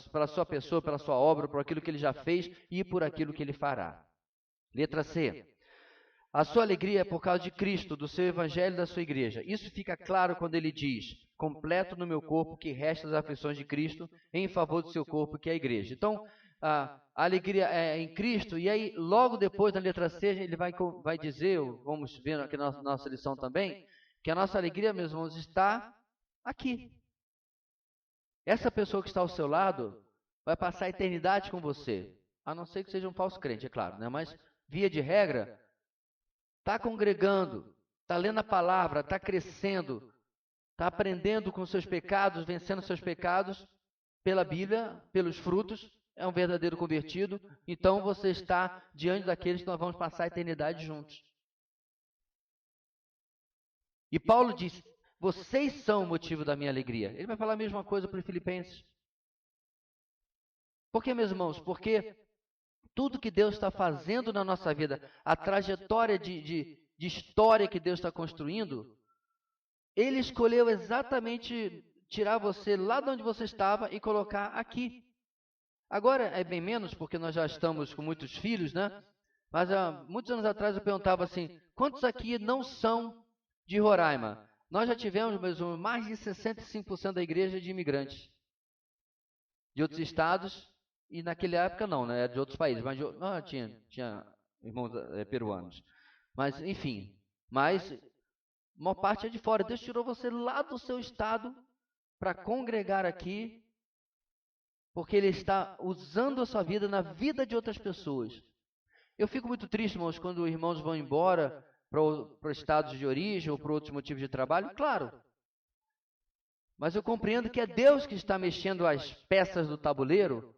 Pela sua pessoa, pela sua obra, por aquilo que ele já fez e por aquilo que ele fará. Letra C. A sua alegria é por causa de Cristo, do seu evangelho e da sua igreja. Isso fica claro quando ele diz: completo no meu corpo que resta as aflições de Cristo em favor do seu corpo, que é a igreja. Então, a alegria é em Cristo, e aí logo depois, na letra C, ele vai dizer, vamos ver aqui na nossa lição também, que a nossa alegria, meus irmãos, está aqui. Essa pessoa que está ao seu lado vai passar a eternidade com você, a não ser que seja um falso crente, é claro, né? Mas, via de regra, está congregando, está lendo a palavra, está crescendo, está aprendendo com seus pecados, vencendo seus pecados pela Bíblia, pelos frutos, é um verdadeiro convertido, então você está diante daqueles que nós vamos passar a eternidade juntos. E Paulo diz: vocês são o motivo da minha alegria. Ele vai falar a mesma coisa para os filipenses. Por que, meus irmãos? Porque tudo que Deus está fazendo na nossa vida, a trajetória de história que Deus está construindo, Ele escolheu exatamente tirar você lá de onde você estava e colocar aqui. Agora é bem menos, porque nós já estamos com muitos filhos, né? Mas há muitos anos atrás eu perguntava assim: quantos aqui não são de Roraima? Nós já tivemos mesmo mais de 65% da igreja de imigrantes de outros estados, e naquela época não, né? De outros países, mas tinha irmãos peruanos. Mas, enfim, a maior parte é de fora. Deus tirou você lá do seu estado para congregar aqui, porque Ele está usando a sua vida na vida de outras pessoas. Eu fico muito triste, irmãos, quando irmãos vão embora para estados de origem ou para outros motivos de trabalho, claro. Mas eu compreendo que é Deus que está mexendo as peças do tabuleiro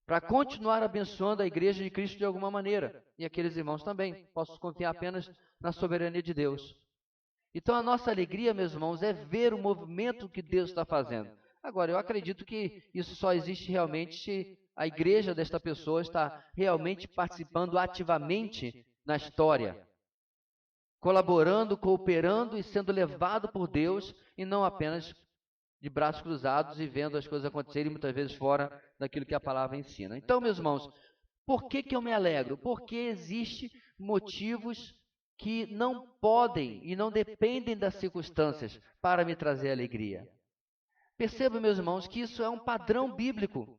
para continuar abençoando a igreja de Cristo de alguma maneira. E aqueles irmãos também. Posso confiar apenas na soberania de Deus. Então a nossa alegria, meus irmãos, é ver o movimento que Deus está fazendo. Agora, eu acredito que isso só existe realmente se a igreja desta pessoa está realmente participando ativamente na história, colaborando, cooperando e sendo levado por Deus, e não apenas de braços cruzados e vendo as coisas acontecerem muitas vezes fora daquilo que a palavra ensina. Então, meus irmãos, por que eu me alegro? Porque existem motivos que não podem e não dependem das circunstâncias para me trazer alegria. Perceba, meus irmãos, que isso é um padrão bíblico.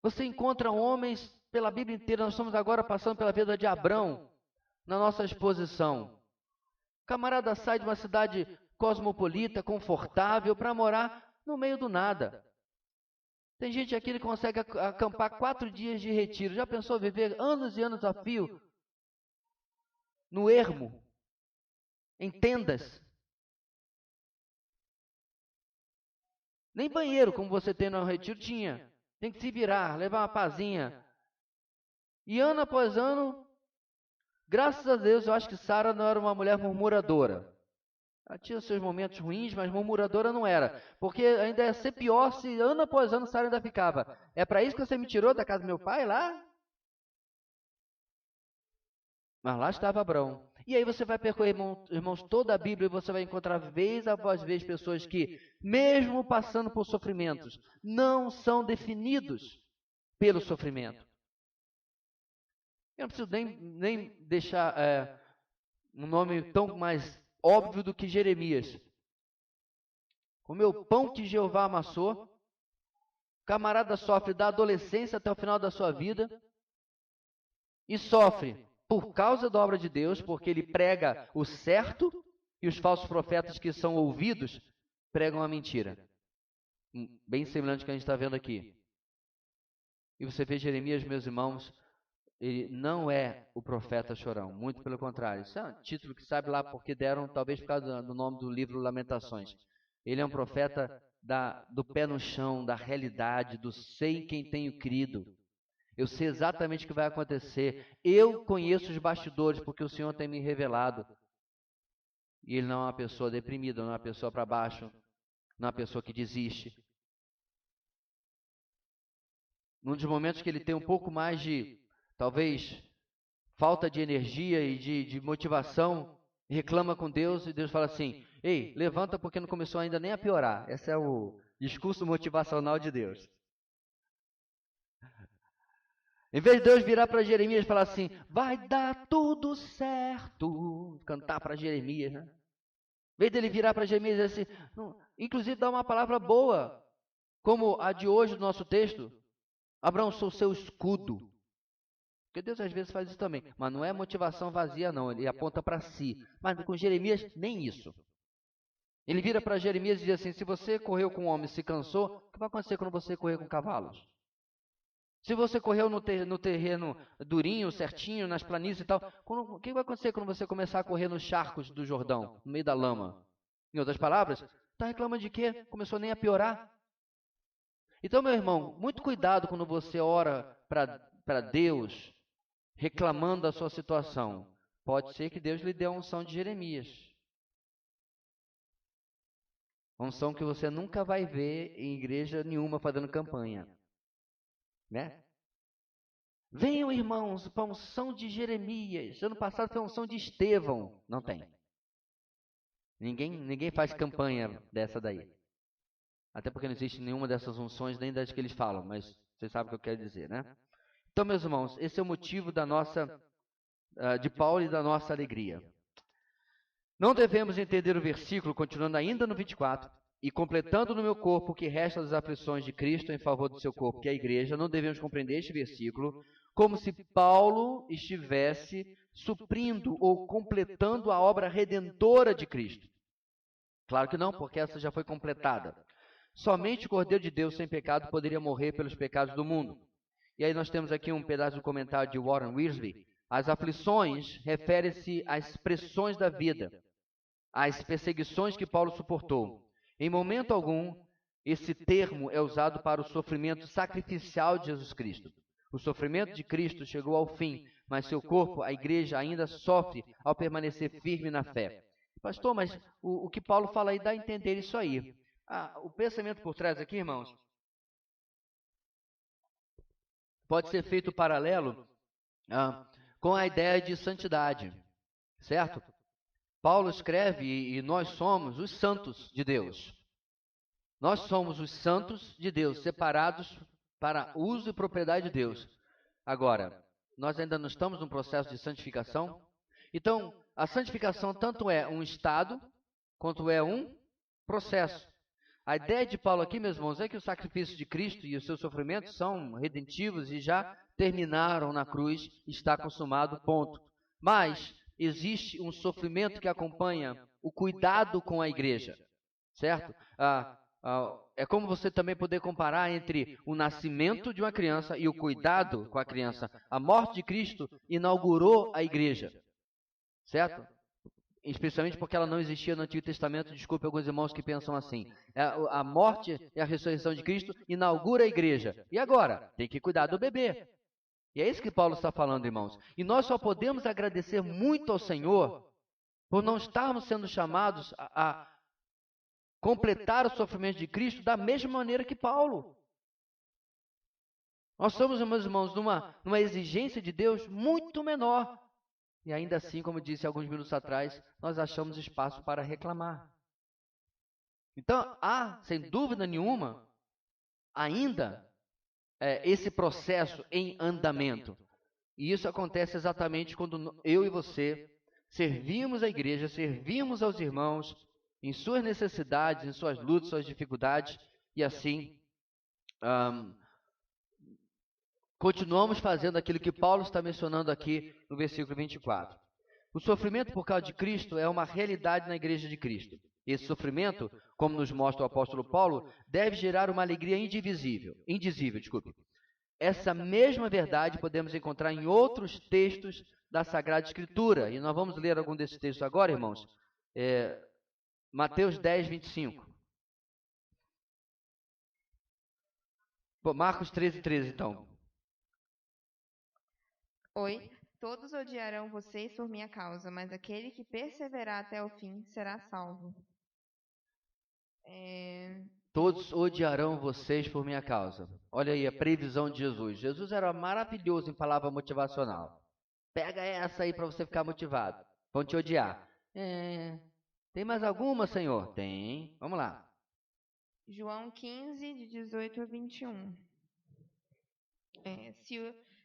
Você encontra homens pela Bíblia inteira. Nós estamos agora passando pela vida de Abrão na nossa exposição. O camarada sai de uma cidade cosmopolita, confortável, para morar no meio do nada. Tem gente aqui que consegue acampar 4 dias de retiro. Já pensou viver anos e anos a fio no ermo, em tendas? Nem banheiro, como você tem no retiro, tinha. Tem que se virar, levar uma pazinha. E ano após ano, graças a Deus, eu acho que Sara não era uma mulher murmuradora. Ela tinha seus momentos ruins, mas murmuradora não era. Porque ainda ia ser pior se ano após ano Sara ainda ficava: é para isso que você me tirou da casa do meu pai lá? Mas lá estava Abraão. E aí você vai percorrer, irmãos, toda a Bíblia e você vai encontrar vez após vez pessoas que, mesmo passando por sofrimentos, não são definidos pelo sofrimento. Eu não preciso nem deixar um nome tão mais óbvio do que Jeremias. Comeu o pão que Jeová amassou, camarada sofre da adolescência até o final da sua vida e sofre por causa da obra de Deus, porque ele prega o certo e os falsos profetas que são ouvidos pregam a mentira. Bem semelhante ao que a gente está vendo aqui. E você vê Jeremias, meus irmãos, ele não é o profeta chorão, muito pelo contrário. Isso é um título que sabe lá porque deram, talvez por causa do nome do livro Lamentações. Ele é um profeta do pé no chão, da realidade, do sei em quem tenho crido. Eu sei exatamente o que vai acontecer. Eu conheço os bastidores porque o Senhor tem me revelado. E ele não é uma pessoa deprimida, não é uma pessoa para baixo, não é uma pessoa que desiste. Num dos momentos que ele tem um pouco mais de, talvez, falta de energia e de motivação, reclama com Deus e Deus fala assim, ei, levanta porque não começou ainda nem a piorar. Esse é o discurso motivacional de Deus. Em vez de Deus virar para Jeremias e falar assim, vai dar tudo certo, cantar para Jeremias, né? Em vez dele virar para Jeremias e dizer assim, não, inclusive dar uma palavra boa, como a de hoje do nosso texto, Abraão, sou seu escudo. Porque Deus às vezes faz isso também, mas não é motivação vazia não, ele aponta para si. Mas com Jeremias, nem isso. Ele vira para Jeremias e diz assim, se você correu com um homem e se cansou, o que vai acontecer quando você correr com cavalos? Se você correu no terreno durinho, certinho, nas planícies e tal, o que vai acontecer quando você começar a correr nos charcos do Jordão, no meio da lama? Em outras palavras, está reclamando de quê? Começou nem a piorar. Então, meu irmão, muito cuidado quando você ora para Deus, reclamando da sua situação. Pode ser que Deus lhe dê a unção de Jeremias. Unção que você nunca vai ver em igreja nenhuma fazendo campanha. Né? Venham, irmãos, para a unção de Jeremias. Ano passado foi a unção de Estevão. Não tem. Ninguém faz campanha dessa daí. Até porque não existe nenhuma dessas unções, nem das que eles falam, mas vocês sabem o que eu quero dizer, né? Então, meus irmãos, esse é o motivo da nossa, de Paulo e da nossa alegria. Não devemos entender o versículo, continuando ainda no 24, e completando no meu corpo o que resta das aflições de Cristo em favor do seu corpo, que é a igreja, não devemos compreender este versículo como se Paulo estivesse suprindo ou completando a obra redentora de Cristo. Claro que não, porque essa já foi completada. Somente o Cordeiro de Deus sem pecado poderia morrer pelos pecados do mundo. E aí nós temos aqui um pedaço do comentário de Warren Wiersbe. As aflições referem-se às pressões da vida, às perseguições que Paulo suportou. Em momento algum, esse termo é usado para o sofrimento sacrificial de Jesus Cristo. O sofrimento de Cristo chegou ao fim, mas seu corpo, a igreja, ainda sofre ao permanecer firme na fé. Pastor, mas o que Paulo fala aí dá a entender isso aí. O pensamento por trás aqui, irmãos, pode ser feito paralelo com a ideia de santidade, certo? Paulo escreve, e nós somos os santos de Deus. Nós somos os santos de Deus, separados para uso e propriedade de Deus. Agora, nós ainda não estamos num processo de santificação. Então, a santificação tanto é um estado, quanto é um processo. A ideia de Paulo aqui, meus irmãos, é que o sacrifício de Cristo e os seus sofrimentos são redentivos e já terminaram na cruz, está consumado, ponto. Mas existe um sofrimento que acompanha o cuidado com a igreja, certo? É como você também poder comparar entre o nascimento de uma criança e o cuidado com a criança. A morte de Cristo inaugurou a igreja, certo? Especialmente porque ela não existia no Antigo Testamento. Desculpe alguns irmãos que pensam assim. A morte e a ressurreição de Cristo inaugura a igreja. E agora? Tem que cuidar do bebê. E é isso que Paulo está falando, irmãos. E nós só podemos agradecer muito ao Senhor por não estarmos sendo chamados a completar o sofrimento de Cristo da mesma maneira que Paulo. Nós somos, meus irmãos, numa exigência de Deus muito menor. e ainda assim, como disse alguns minutos atrás, nós achamos espaço para reclamar. Então, há, sem dúvida nenhuma, ainda esse processo em andamento. E isso acontece exatamente quando eu e você servimos a igreja, servimos aos irmãos em suas necessidades, em suas lutas, suas dificuldades, e assim continuamos fazendo aquilo que Paulo está mencionando aqui no versículo 24. O sofrimento por causa de Cristo é uma realidade na igreja de Cristo. Esse sofrimento, como nos mostra o apóstolo Paulo, deve gerar uma alegria indizível. Essa mesma verdade podemos encontrar em outros textos da Sagrada Escritura. E nós vamos ler algum desses textos agora, irmãos. Mateus 10, 25. Marcos 13, 13, então. Oi, todos odiarão vocês por minha causa, mas aquele que perseverar até o fim será salvo. Todos odiarão vocês por minha causa. Olha aí a previsão de Jesus. Jesus era maravilhoso em palavra motivacional. Pega essa aí para você ficar motivado. Vão te odiar. Tem mais alguma, Senhor? Tem. Vamos lá. João 15, de 18 a 21.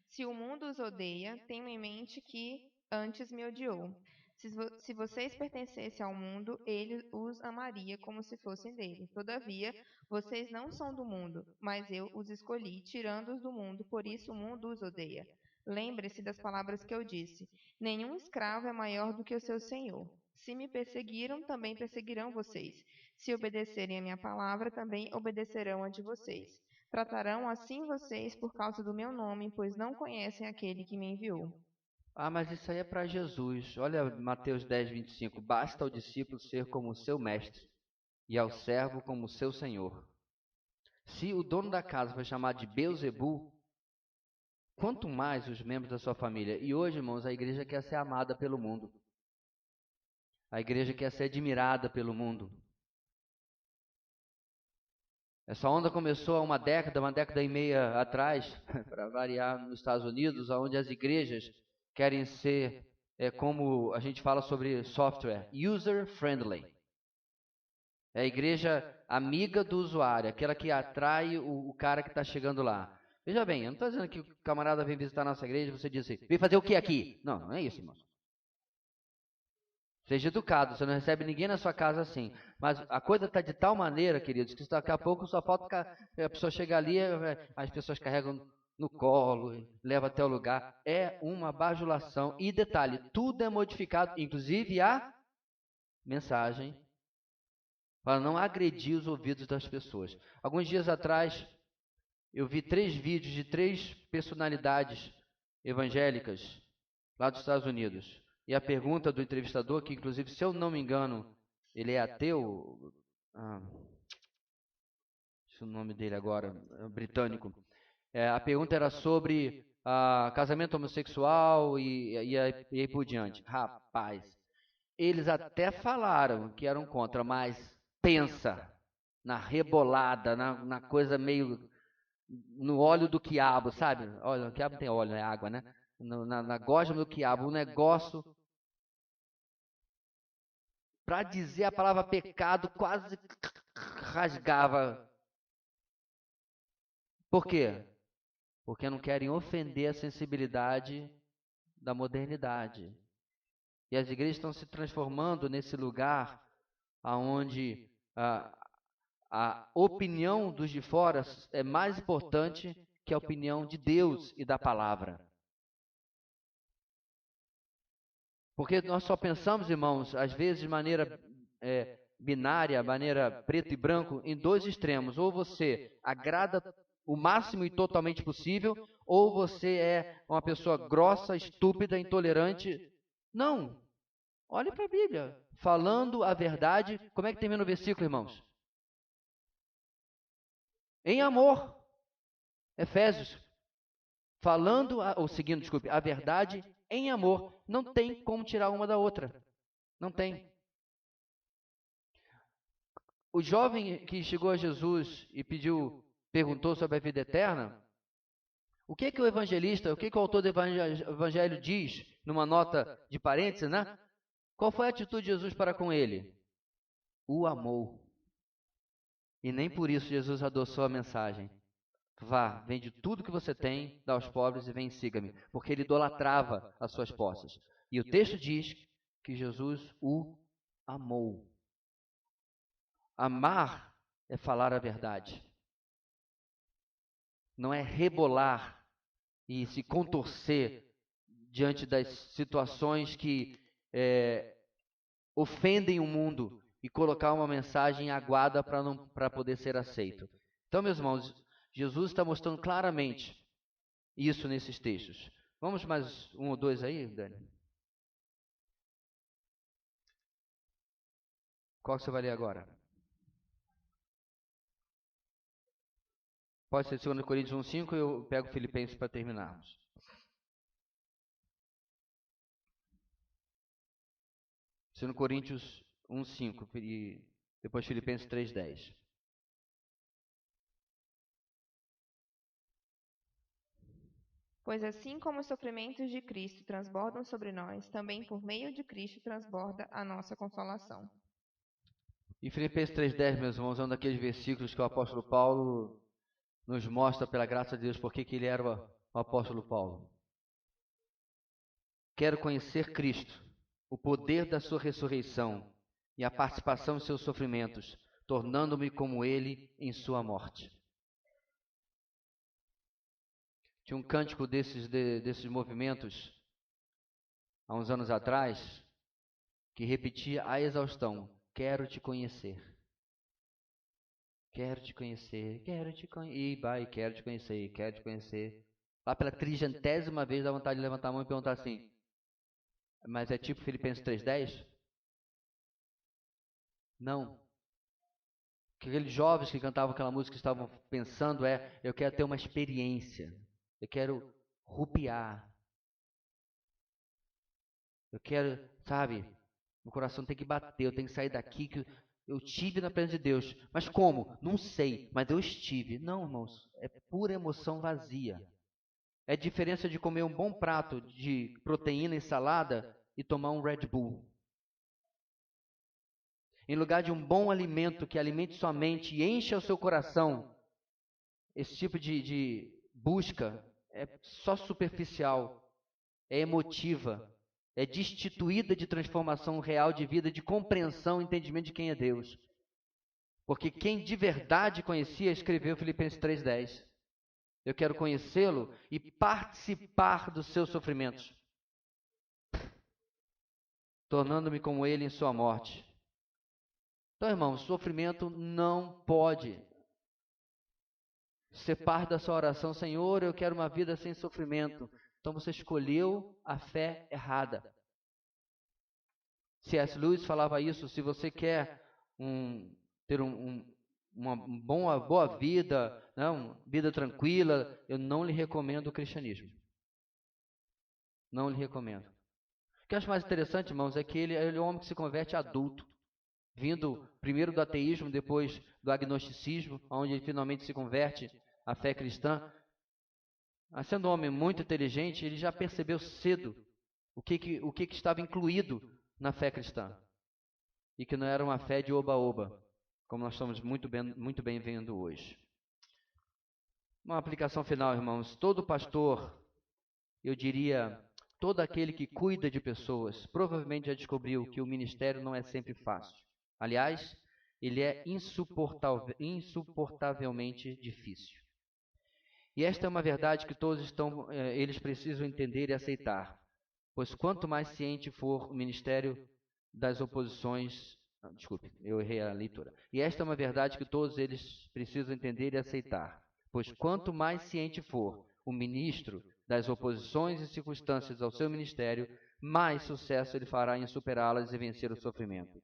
Se o mundo os odeia, tenham em mente que antes me odiou. Se vocês pertencessem ao mundo, ele os amaria como se fossem dele. Todavia, vocês não são do mundo, mas eu os escolhi, tirando-os do mundo, por isso o mundo os odeia. Lembre-se das palavras que eu disse: nenhum escravo é maior do que o seu senhor. Se me perseguiram, também perseguirão vocês. Se obedecerem a minha palavra, também obedecerão a de vocês. Tratarão assim vocês por causa do meu nome, pois não conhecem aquele que me enviou. Mas isso aí é para Jesus. Olha Mateus 10, 25. Basta ao discípulo ser como o seu mestre e ao servo como o seu senhor. Se o dono da casa foi chamado de Beelzebul, quanto mais os membros da sua família. E hoje, irmãos, a igreja quer ser amada pelo mundo. A igreja quer ser admirada pelo mundo. Essa onda começou há uma década e meia atrás, para variar, nos Estados Unidos, onde as igrejas querem ser, como a gente fala sobre software, user-friendly. É a igreja amiga do usuário, aquela que atrai o cara que está chegando lá. Veja bem, eu não estou dizendo que o camarada vem visitar a nossa igreja e você diz assim, vem fazer o que aqui? Não, não é isso, irmão. Seja educado, você não recebe ninguém na sua casa assim. Mas a coisa está de tal maneira, queridos, que daqui a pouco só falta a pessoa chegar ali, as pessoas carregam no colo, levam até o lugar. É uma bajulação. E detalhe, tudo é modificado, inclusive a mensagem, para não agredir os ouvidos das pessoas. Alguns dias atrás, eu vi 3 vídeos de 3 personalidades evangélicas lá dos Estados Unidos. E a pergunta do entrevistador, que inclusive, se eu não me engano, ele é ateu, o nome dele agora, britânico. A pergunta era sobre casamento homossexual e aí por diante. Rapaz, eles até falaram que eram contra, mas pensa na rebolada, na coisa meio no óleo do quiabo, sabe? Olha, o quiabo não tem óleo, é água, né? Na gosma do quiabo, um negócio para dizer a palavra pecado quase rasgava. Por quê? Porque não querem ofender a sensibilidade da modernidade. E as igrejas estão se transformando nesse lugar onde a opinião dos de fora é mais importante que a opinião de Deus e da palavra. Porque nós só pensamos, irmãos, às vezes de maneira binária, maneira preto e branco, em 2 extremos. Ou você agrada o máximo e totalmente possível, ou você é uma pessoa grossa, estúpida, intolerante. Não. Olhe para a Bíblia. Falando a verdade. Como é que termina o versículo, irmãos? Em amor. Efésios. Falando, ou seguindo, desculpe, a verdade em amor. Não tem como tirar uma da outra. Não tem. O jovem que chegou a Jesus e perguntou sobre a vida eterna, O que o evangelista, o que o autor do evangelho diz numa nota de parênteses, né? Qual foi a atitude de Jesus para com ele? O amou. E nem por isso Jesus adoçou a mensagem. Vá, vende tudo que você tem, dá aos pobres e vem e siga-me. Porque ele idolatrava as suas posses. E o texto diz que Jesus o amou. Amar é falar a verdade. Não é rebolar e se contorcer diante das situações que ofendem o mundo e colocar uma mensagem aguada para poder ser aceito. Então, meus irmãos, Jesus está mostrando claramente isso nesses textos. Vamos mais um ou dois aí, Dani? Qual que você vai ler agora? Pode ser 2 Coríntios 1,5 e eu pego Filipenses para terminarmos. 2 Coríntios 1,5 e depois Filipenses 3,10. Pois assim como os sofrimentos de Cristo transbordam sobre nós, também por meio de Cristo transborda a nossa consolação. E Filipenses 3,10, meus irmãos, é um daqueles versículos que o apóstolo Paulo nos mostra, pela graça de Deus, porque que ele era o apóstolo Paulo. Quero conhecer Cristo, o poder da sua ressurreição e a participação em seus sofrimentos, tornando-me como ele em sua morte. Tinha um cântico desses movimentos, há uns anos atrás, que repetia a exaustão: quero te conhecer. Quero te conhecer, quero te conhecer, e vai, quero te conhecer, quero te conhecer. Lá pela 30ª vez dá vontade de levantar a mão e perguntar assim, mas é tipo Filipenses 3,10? Não. Aqueles jovens que cantavam aquela música estavam pensando eu quero ter uma experiência, eu quero rupiar, eu quero, sabe, meu coração tem que bater, eu tenho que sair daqui que eu estive na presença de Deus. Mas como? Não sei, mas eu estive. Não, irmãos, é pura emoção vazia. É a diferença de comer um bom prato de proteína e salada e tomar um Red Bull. Em lugar de um bom alimento que alimente sua mente e encha o seu coração, esse tipo de busca é só superficial, é emotiva, é destituída de transformação real de vida, de compreensão e entendimento de quem é Deus. Porque quem de verdade conhecia escreveu Filipenses 3,10. Eu quero conhecê-lo e participar dos seus sofrimentos, tornando-me como ele em sua morte. Então, irmãos, sofrimento não pode ser parte da sua oração. Senhor, eu quero uma vida sem sofrimento. Então você escolheu a fé errada. C.S. Lewis falava isso: se você quer ter uma boa vida, uma vida tranquila, eu não lhe recomendo o cristianismo. Não lhe recomendo. O que eu acho mais interessante, irmãos, é que ele é um homem que se converte adulto, vindo primeiro do ateísmo, depois do agnosticismo, onde ele finalmente se converte à fé cristã. Sendo um homem muito inteligente, ele já percebeu cedo o que estava incluído na fé cristã. E que não era uma fé de oba-oba, como nós estamos muito bem vendo hoje. Uma aplicação final, irmãos. Todo pastor, eu diria, todo aquele que cuida de pessoas, provavelmente já descobriu que o ministério não é sempre fácil. Aliás, ele é insuportavelmente difícil. E esta é uma verdade que todos eles precisam entender e aceitar. Pois quanto mais ciente for o ministério das oposições... Desculpe, eu errei a leitura. E esta é uma verdade que todos eles precisam entender e aceitar. Pois quanto mais ciente for o ministro das oposições e circunstâncias ao seu ministério, mais sucesso ele fará em superá-las e vencer o sofrimento.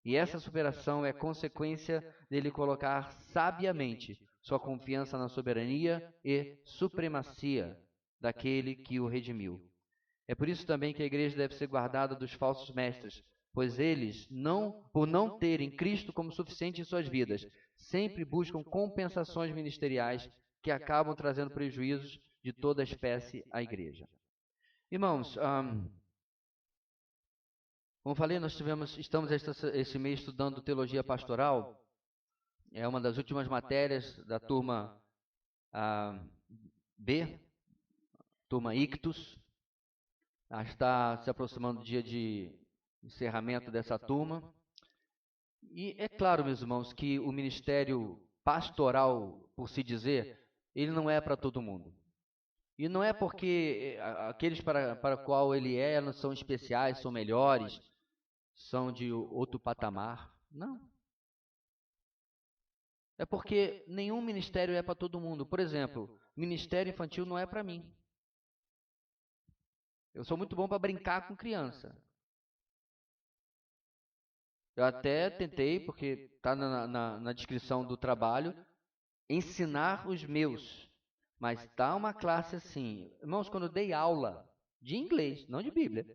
E essa superação é consequência dele colocar sabiamente sua confiança na soberania e supremacia daquele que o redimiu. É por isso também que a igreja deve ser guardada dos falsos mestres, pois eles, por não terem Cristo como suficiente em suas vidas, sempre buscam compensações ministeriais que acabam trazendo prejuízos de toda espécie à igreja. Irmãos, como falei, nós estamos esse mês estudando teologia pastoral. É uma das últimas matérias da turma B, turma Ictus. Está se aproximando o dia de encerramento dessa turma. E é claro, meus irmãos, que o ministério pastoral, por se dizer, ele não é para todo mundo. E não é porque aqueles para qual ele é não são especiais, são melhores, são de outro patamar. Não. É porque nenhum ministério é para todo mundo. Por exemplo, ministério infantil não é para mim. Eu sou muito bom para brincar com criança. Eu até tentei, porque está na descrição do trabalho, ensinar os meus. Mas está uma classe assim. Irmãos, quando eu dei aula de inglês, não de Bíblia,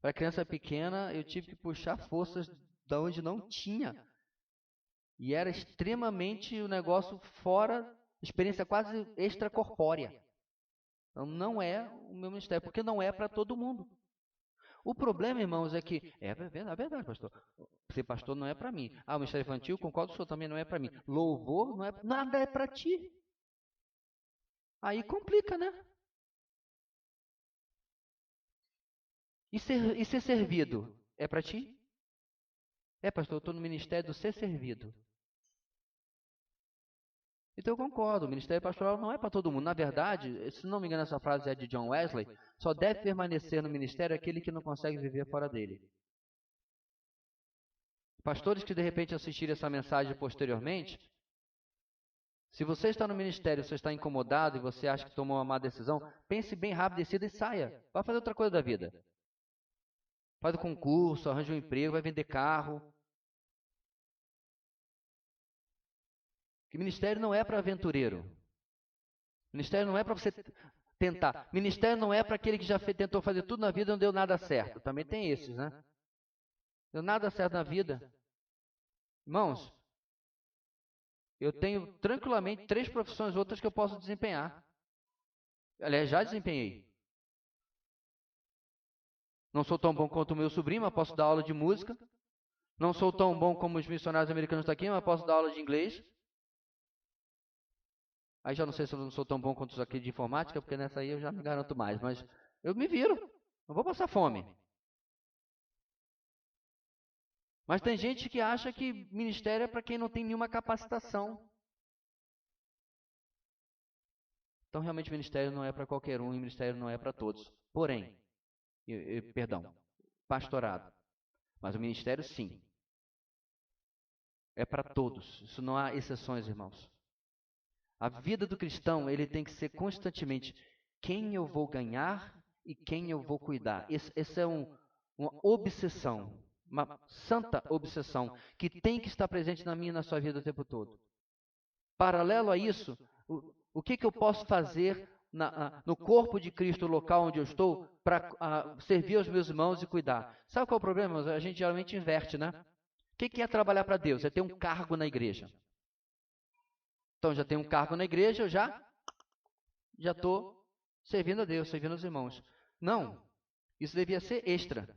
para criança pequena, eu tive que puxar forças de onde não tinha. E era extremamente um negócio fora, experiência quase extracorpórea. Então não é o meu ministério, porque não é para todo mundo. O problema, irmãos, é que, é verdade, pastor, ser pastor não é para mim. O ministério infantil, concordo com o senhor, também não é para mim. Louvor, não é, nada é para ti. Aí complica, né? E ser servido, é para ti? É, pastor, eu estou no ministério do ser servido. Então eu concordo, o ministério pastoral não é para todo mundo. Na verdade, se não me engano, essa frase é de John Wesley, só deve permanecer no ministério aquele que não consegue viver fora dele. Pastores que de repente assistirem essa mensagem posteriormente, se você está no ministério, você está incomodado e você acha que tomou uma má decisão, pense bem rápido, decida e saia. Vai fazer outra coisa da vida. Faz o concurso, arranja um emprego, vai vender carro. Que ministério não é para aventureiro. Ministério não é para você tentar. Ministério não é para aquele que já tentou fazer tudo na vida e não deu nada certo. Também tem esses, né? Deu nada certo na vida. Irmãos, eu tenho tranquilamente 3 profissões outras que eu posso desempenhar. Aliás, já desempenhei. Não sou tão bom quanto o meu sobrinho, mas posso dar aula de música. Não sou tão bom como os missionários americanos estão aqui, mas posso dar aula de inglês. Aí já não sei se eu não sou tão bom quanto os aqui de informática, porque nessa aí eu já me garanto mais. Mas eu me viro. Não vou passar fome. Mas tem gente que acha que ministério é para quem não tem nenhuma capacitação. Então, realmente, ministério não é para qualquer um e ministério não é para todos. Porém, perdão, pastorado. Mas o ministério, sim. É para todos. Isso não há exceções, irmãos. A vida do cristão, ele tem que ser constantemente quem eu vou ganhar e quem eu vou cuidar. Essa é uma obsessão, uma santa obsessão, que tem que estar presente na minha e na sua vida o tempo todo. Paralelo a isso, o que eu posso fazer no corpo de Cristo, local onde eu estou, para servir aos meus irmãos e cuidar? Sabe qual é o problema? A gente geralmente inverte, né? O que é trabalhar para Deus? É ter um cargo na igreja. Então, já tenho um cargo na igreja, eu já estou servindo a Deus, servindo os irmãos. Não, isso devia ser extra.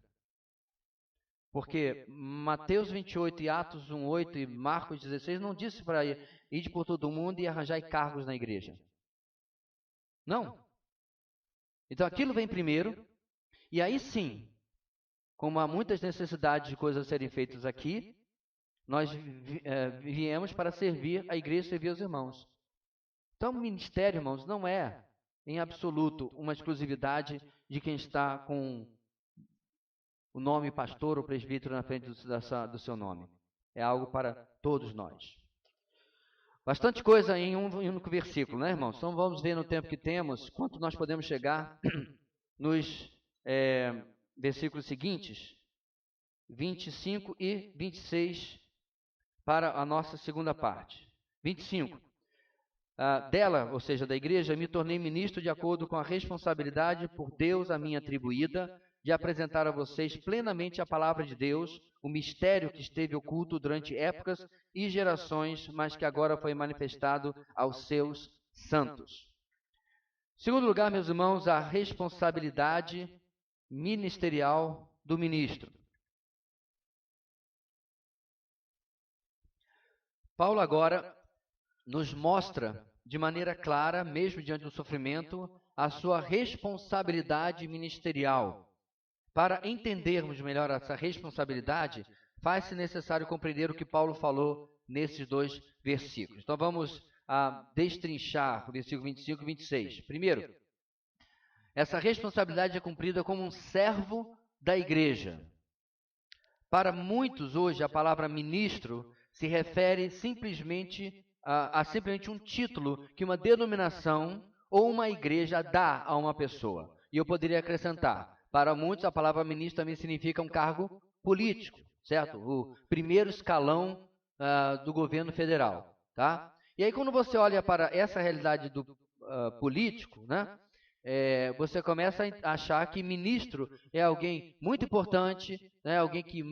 Porque Mateus 28 e Atos 1:8 e Marcos 16 não disse para ir por todo mundo e arranjar cargos na igreja. Não. Então aquilo vem primeiro, e aí sim, como há muitas necessidades de coisas a serem feitas aqui, nós viemos para servir a igreja e servir os irmãos. Então o ministério, irmãos, não é, em absoluto, uma exclusividade de quem está com o nome pastor ou presbítero na frente do seu nome. É algo para todos nós. Bastante coisa em um único versículo, né, irmãos? Então vamos ver no tempo que temos, quanto nós podemos chegar nos versículos seguintes, 25 e 26, para a nossa segunda parte. 25. Dela, ou seja, da igreja, me tornei ministro de acordo com a responsabilidade por Deus a mim atribuída, de apresentar a vocês plenamente a palavra de Deus, o mistério que esteve oculto durante épocas e gerações, mas que agora foi manifestado aos seus santos. Segundo lugar, meus irmãos, a responsabilidade ministerial do ministro. Paulo agora nos mostra de maneira clara, mesmo diante do sofrimento, a sua responsabilidade ministerial. Para entendermos melhor essa responsabilidade, faz-se necessário compreender o que Paulo falou nesses dois versículos. Então vamos destrinchar o versículo 25 e 26. Primeiro, essa responsabilidade é cumprida como um servo da igreja. Para muitos hoje, a palavra ministro se refere simplesmente a simplesmente um título que uma denominação ou uma igreja dá a uma pessoa. E eu poderia acrescentar, para muitos a palavra ministro também significa um cargo político, certo? O primeiro escalão do governo federal, tá? E aí quando você olha para essa realidade do político, né? Você começa a achar que ministro é alguém muito importante, né? Alguém que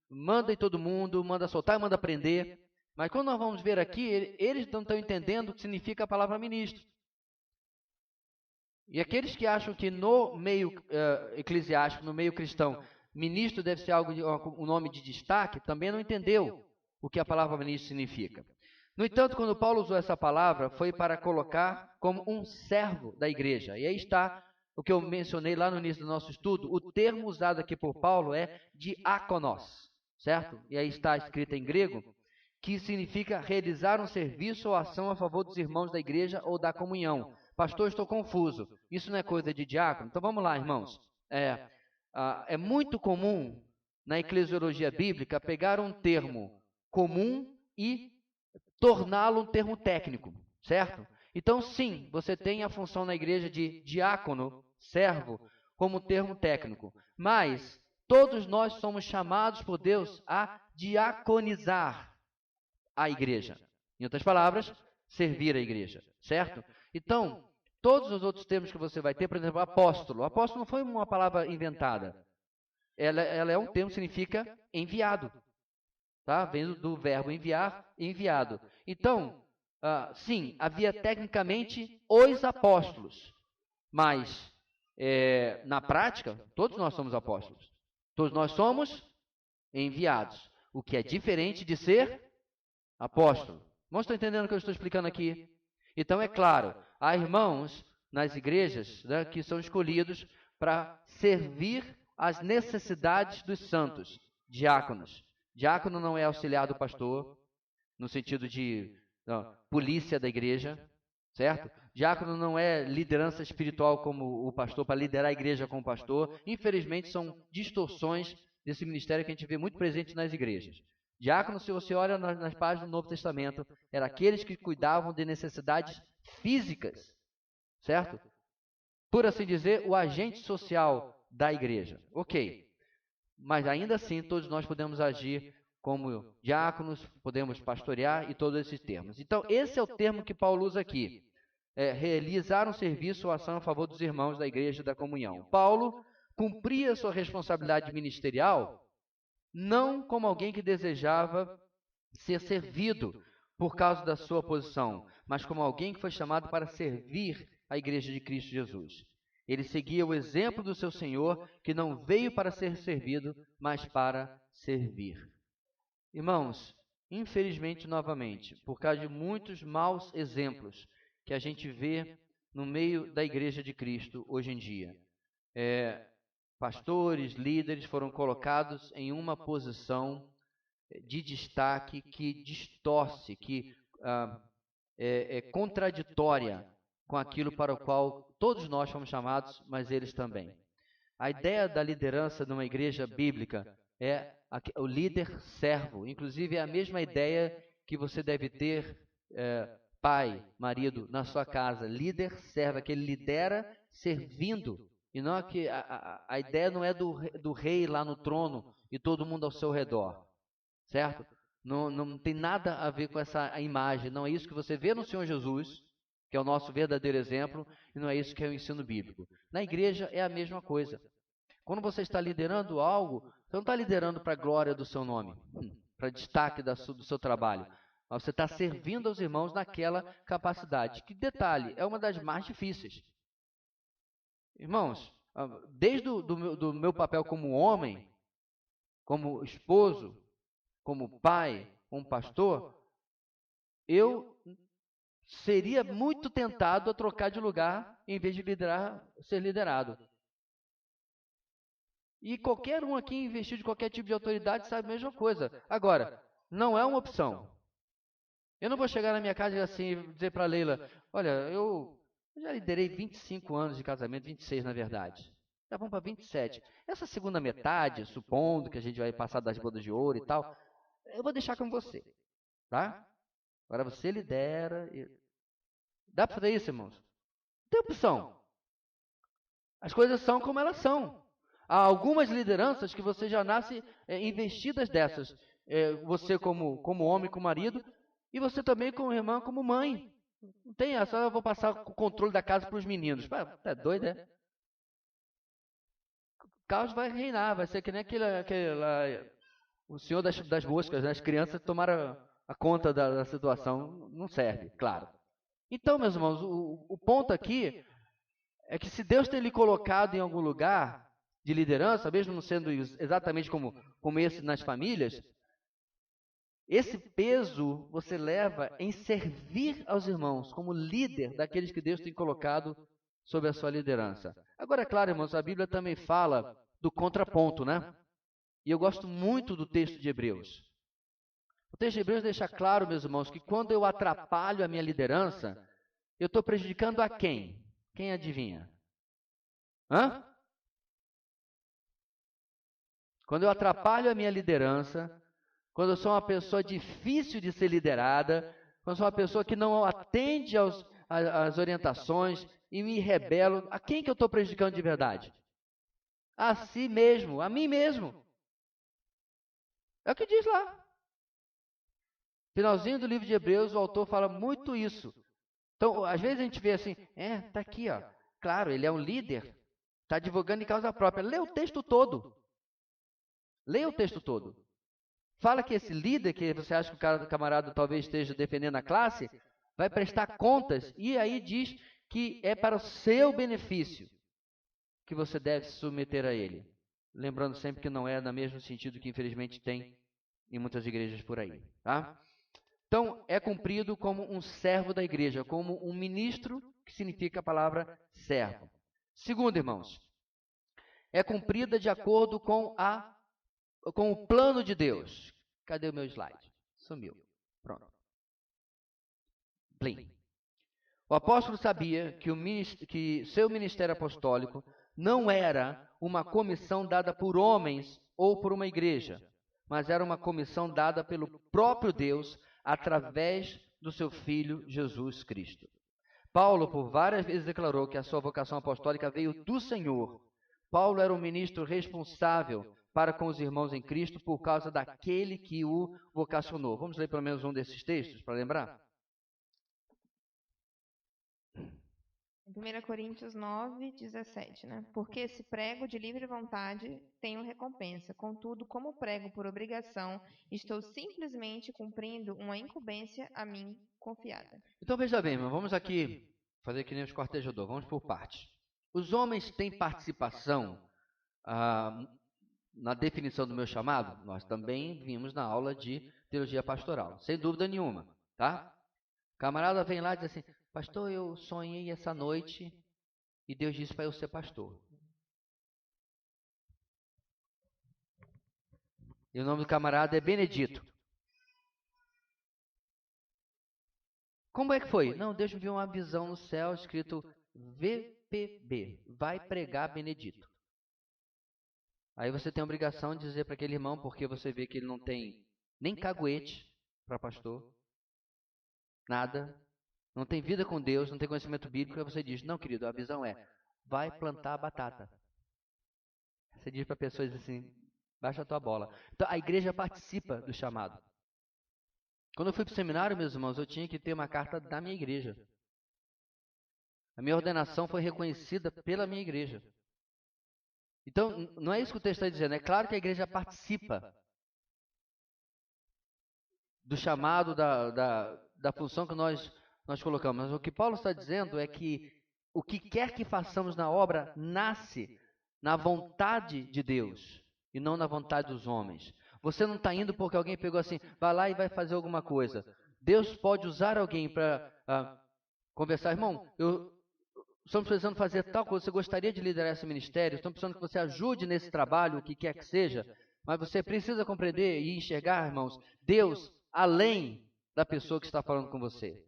manda em todo mundo, manda soltar e manda prender. Mas quando nós vamos ver aqui, eles não estão entendendo o que significa a palavra ministro. E aqueles que acham que no meio eclesiástico, no meio cristão, ministro deve ser um nome de destaque, também não entendeu o que a palavra ministro significa. No entanto, quando Paulo usou essa palavra, foi para colocar como um servo da igreja. E aí está o que eu mencionei lá no início do nosso estudo. O termo usado aqui por Paulo é diáconos, certo? E aí está escrito em grego, que significa realizar um serviço ou ação a favor dos irmãos da igreja ou da comunhão. Pastor, estou confuso. Isso não é coisa de diácono? Então vamos lá, irmãos. É muito comum na eclesiologia bíblica pegar um termo comum e torná-lo um termo técnico, certo? Então, sim, você tem a função na igreja de diácono, servo, como termo técnico. Mas todos nós somos chamados por Deus a diaconizar a igreja. Em outras palavras, servir a igreja, certo? Então, todos os outros termos que você vai ter, por exemplo, apóstolo. Apóstolo não foi uma palavra inventada. Ela é um termo que significa enviado. Tá? Vem do verbo enviar, enviado. Então, sim, havia tecnicamente os apóstolos, mas na prática, todos nós somos apóstolos. Todos nós somos enviados, o que é diferente de ser apóstolo. Irmãos, estão entendendo o que eu estou explicando aqui? Então, é claro, há irmãos nas igrejas, né, que são escolhidos para servir às necessidades dos santos, diáconos. Diácono não é auxiliar do pastor, no sentido de polícia da igreja, certo? Diácono não é liderança espiritual como o pastor, para liderar a igreja como pastor. Infelizmente, são distorções desse ministério que a gente vê muito presente nas igrejas. Diácono, se você olha nas páginas do Novo Testamento, eram aqueles que cuidavam de necessidades físicas, certo? Por assim dizer, o agente social da igreja. Ok. Mas ainda assim, todos nós podemos agir como diáconos, podemos pastorear e todos esses termos. Então, esse é o termo que Paulo usa aqui. Realizar um serviço ou ação a favor dos irmãos da igreja da comunhão. Paulo cumpria sua responsabilidade ministerial não como alguém que desejava ser servido por causa da sua posição, mas como alguém que foi chamado para servir a igreja de Cristo Jesus. Ele seguia o exemplo do seu Senhor, que não veio para ser servido, mas para servir. Irmãos, infelizmente, novamente, por causa de muitos maus exemplos que a gente vê no meio da igreja de Cristo hoje em dia, pastores, líderes foram colocados em uma posição de destaque que distorce, que é contraditória com aquilo para o qual todos nós fomos chamados, mas eles também. A ideia da liderança numa igreja bíblica é o líder servo. Inclusive, é a mesma ideia que você deve ter, pai, marido, na sua casa. Líder servo, é que ele lidera servindo. E não que a ideia não é do rei lá no trono e todo mundo ao seu redor, certo? Não tem nada a ver com essa imagem. Não é isso que você vê no Senhor Jesus, que é o nosso verdadeiro exemplo, e não é isso que é o ensino bíblico. Na igreja é a mesma coisa. Quando você está liderando algo, você não está liderando para a glória do seu nome, para destaque do seu trabalho. Mas você está servindo aos irmãos naquela capacidade. Que detalhe, é uma das mais difíceis. Irmãos, desde do meu papel como homem, como esposo, como pai, como pastor, eu seria muito tentado a trocar de lugar em vez de ser liderado. E qualquer um aqui investido de qualquer tipo de autoridade sabe a mesma coisa. Agora, não é uma opção. Eu não vou chegar na minha casa e assim dizer para a Leila, olha, eu já liderei 25 anos de casamento, 26 na verdade. Já vamos para 27. Essa segunda metade, supondo que a gente vai passar das bodas de ouro e tal, eu vou deixar com você, tá? Agora você lidera. Dá para fazer isso, irmãos? Tem opção. As coisas são como elas são. Há algumas lideranças que você já nasce investidas dessas. Você como homem, como marido, e você também como irmã, como mãe. Não tem essa, eu vou passar o controle da casa para os meninos. Tá doido, é? O caos vai reinar, vai ser que nem o senhor das moscas, né? As crianças tomaram a conta da situação. Não serve, claro. Então, meus irmãos, o ponto aqui é que se Deus tem lhe colocado em algum lugar de liderança, mesmo não sendo exatamente como esse nas famílias, esse peso você leva em servir aos irmãos, como líder daqueles que Deus tem colocado sob a sua liderança. Agora, é claro, irmãos, a Bíblia também fala do contraponto, né? E eu gosto muito do texto de Hebreus. O texto de Hebreus deixa claro, meus irmãos, que quando eu atrapalho a minha liderança, eu estou prejudicando a quem? Quem adivinha? Hã? Quando eu atrapalho a minha liderança, quando eu sou uma pessoa difícil de ser liderada, quando eu sou uma pessoa que não atende às orientações e me rebelo, a quem que eu estou prejudicando de verdade? A si mesmo, a mim mesmo. É o que diz lá. Finalzinho do livro de Hebreus, o autor fala muito isso. Então, às vezes a gente vê assim, tá aqui, ó. Claro, ele é um líder, está advogando em causa própria. Lê o texto todo. Leia o texto todo. Fala que esse líder, que você acha que o camarada talvez esteja defendendo a classe, vai prestar contas, e aí diz que é para o seu benefício que você deve se submeter a ele. Lembrando sempre que não é no mesmo sentido que infelizmente tem em muitas igrejas por aí. Tá? Então, é cumprido como um servo da igreja, como um ministro, que significa a palavra servo. Segundo, irmãos, é cumprida de acordo com o plano de Deus. Cadê o meu slide? Sumiu. Pronto. Plim. O apóstolo sabia que seu ministério apostólico não era uma comissão dada por homens ou por uma igreja, mas era uma comissão dada pelo próprio Deus através do seu Filho Jesus Cristo. Paulo, por várias vezes, declarou que a sua vocação apostólica veio do Senhor. Paulo era um ministro responsável para com os irmãos em Cristo por causa daquele que o vocacionou. Vamos ler pelo menos um desses textos para lembrar? Em 1 Coríntios 9, 17, né? Porque se prego de livre vontade, tenho recompensa. Contudo, como prego por obrigação, estou simplesmente cumprindo uma incumbência a mim confiada. Então veja bem, vamos aqui fazer que nem os cortejadores, vamos por partes. Os homens têm participação na definição do meu chamado? Nós também vimos na aula de teologia pastoral, sem dúvida nenhuma, tá? O camarada vem lá e diz assim, pastor, eu sonhei essa noite e Deus disse para eu ser pastor. E o nome do camarada é Benedito. Como é que foi? Não, Deus me viu uma visão no céu escrito VPB, vai pregar Benedito. Aí você tem a obrigação de dizer para aquele irmão, porque você vê que ele não tem nem caguete para pastor, nada, não tem vida com Deus, não tem conhecimento bíblico, aí você diz, não, querido, a visão é, vai plantar batata. Você diz para pessoas assim, baixa a tua bola. Então, a igreja participa do chamado. Quando eu fui para o seminário, meus irmãos, eu tinha que ter uma carta da minha igreja. A minha ordenação foi reconhecida pela minha igreja. Então, não é isso que o texto está dizendo. É claro que a igreja participa do chamado, da função que nós colocamos. Mas o que Paulo está dizendo é que o que quer que façamos na obra nasce na vontade de Deus e não na vontade dos homens. Você não está indo porque alguém pegou assim, vai lá e vai fazer alguma coisa. Deus pode usar alguém para conversar. Irmão, estamos precisando fazer tal coisa, você gostaria de liderar esse ministério, estamos precisando que você ajude nesse trabalho, o que quer que seja, mas você precisa compreender e enxergar, irmãos, Deus além da pessoa que está falando com você.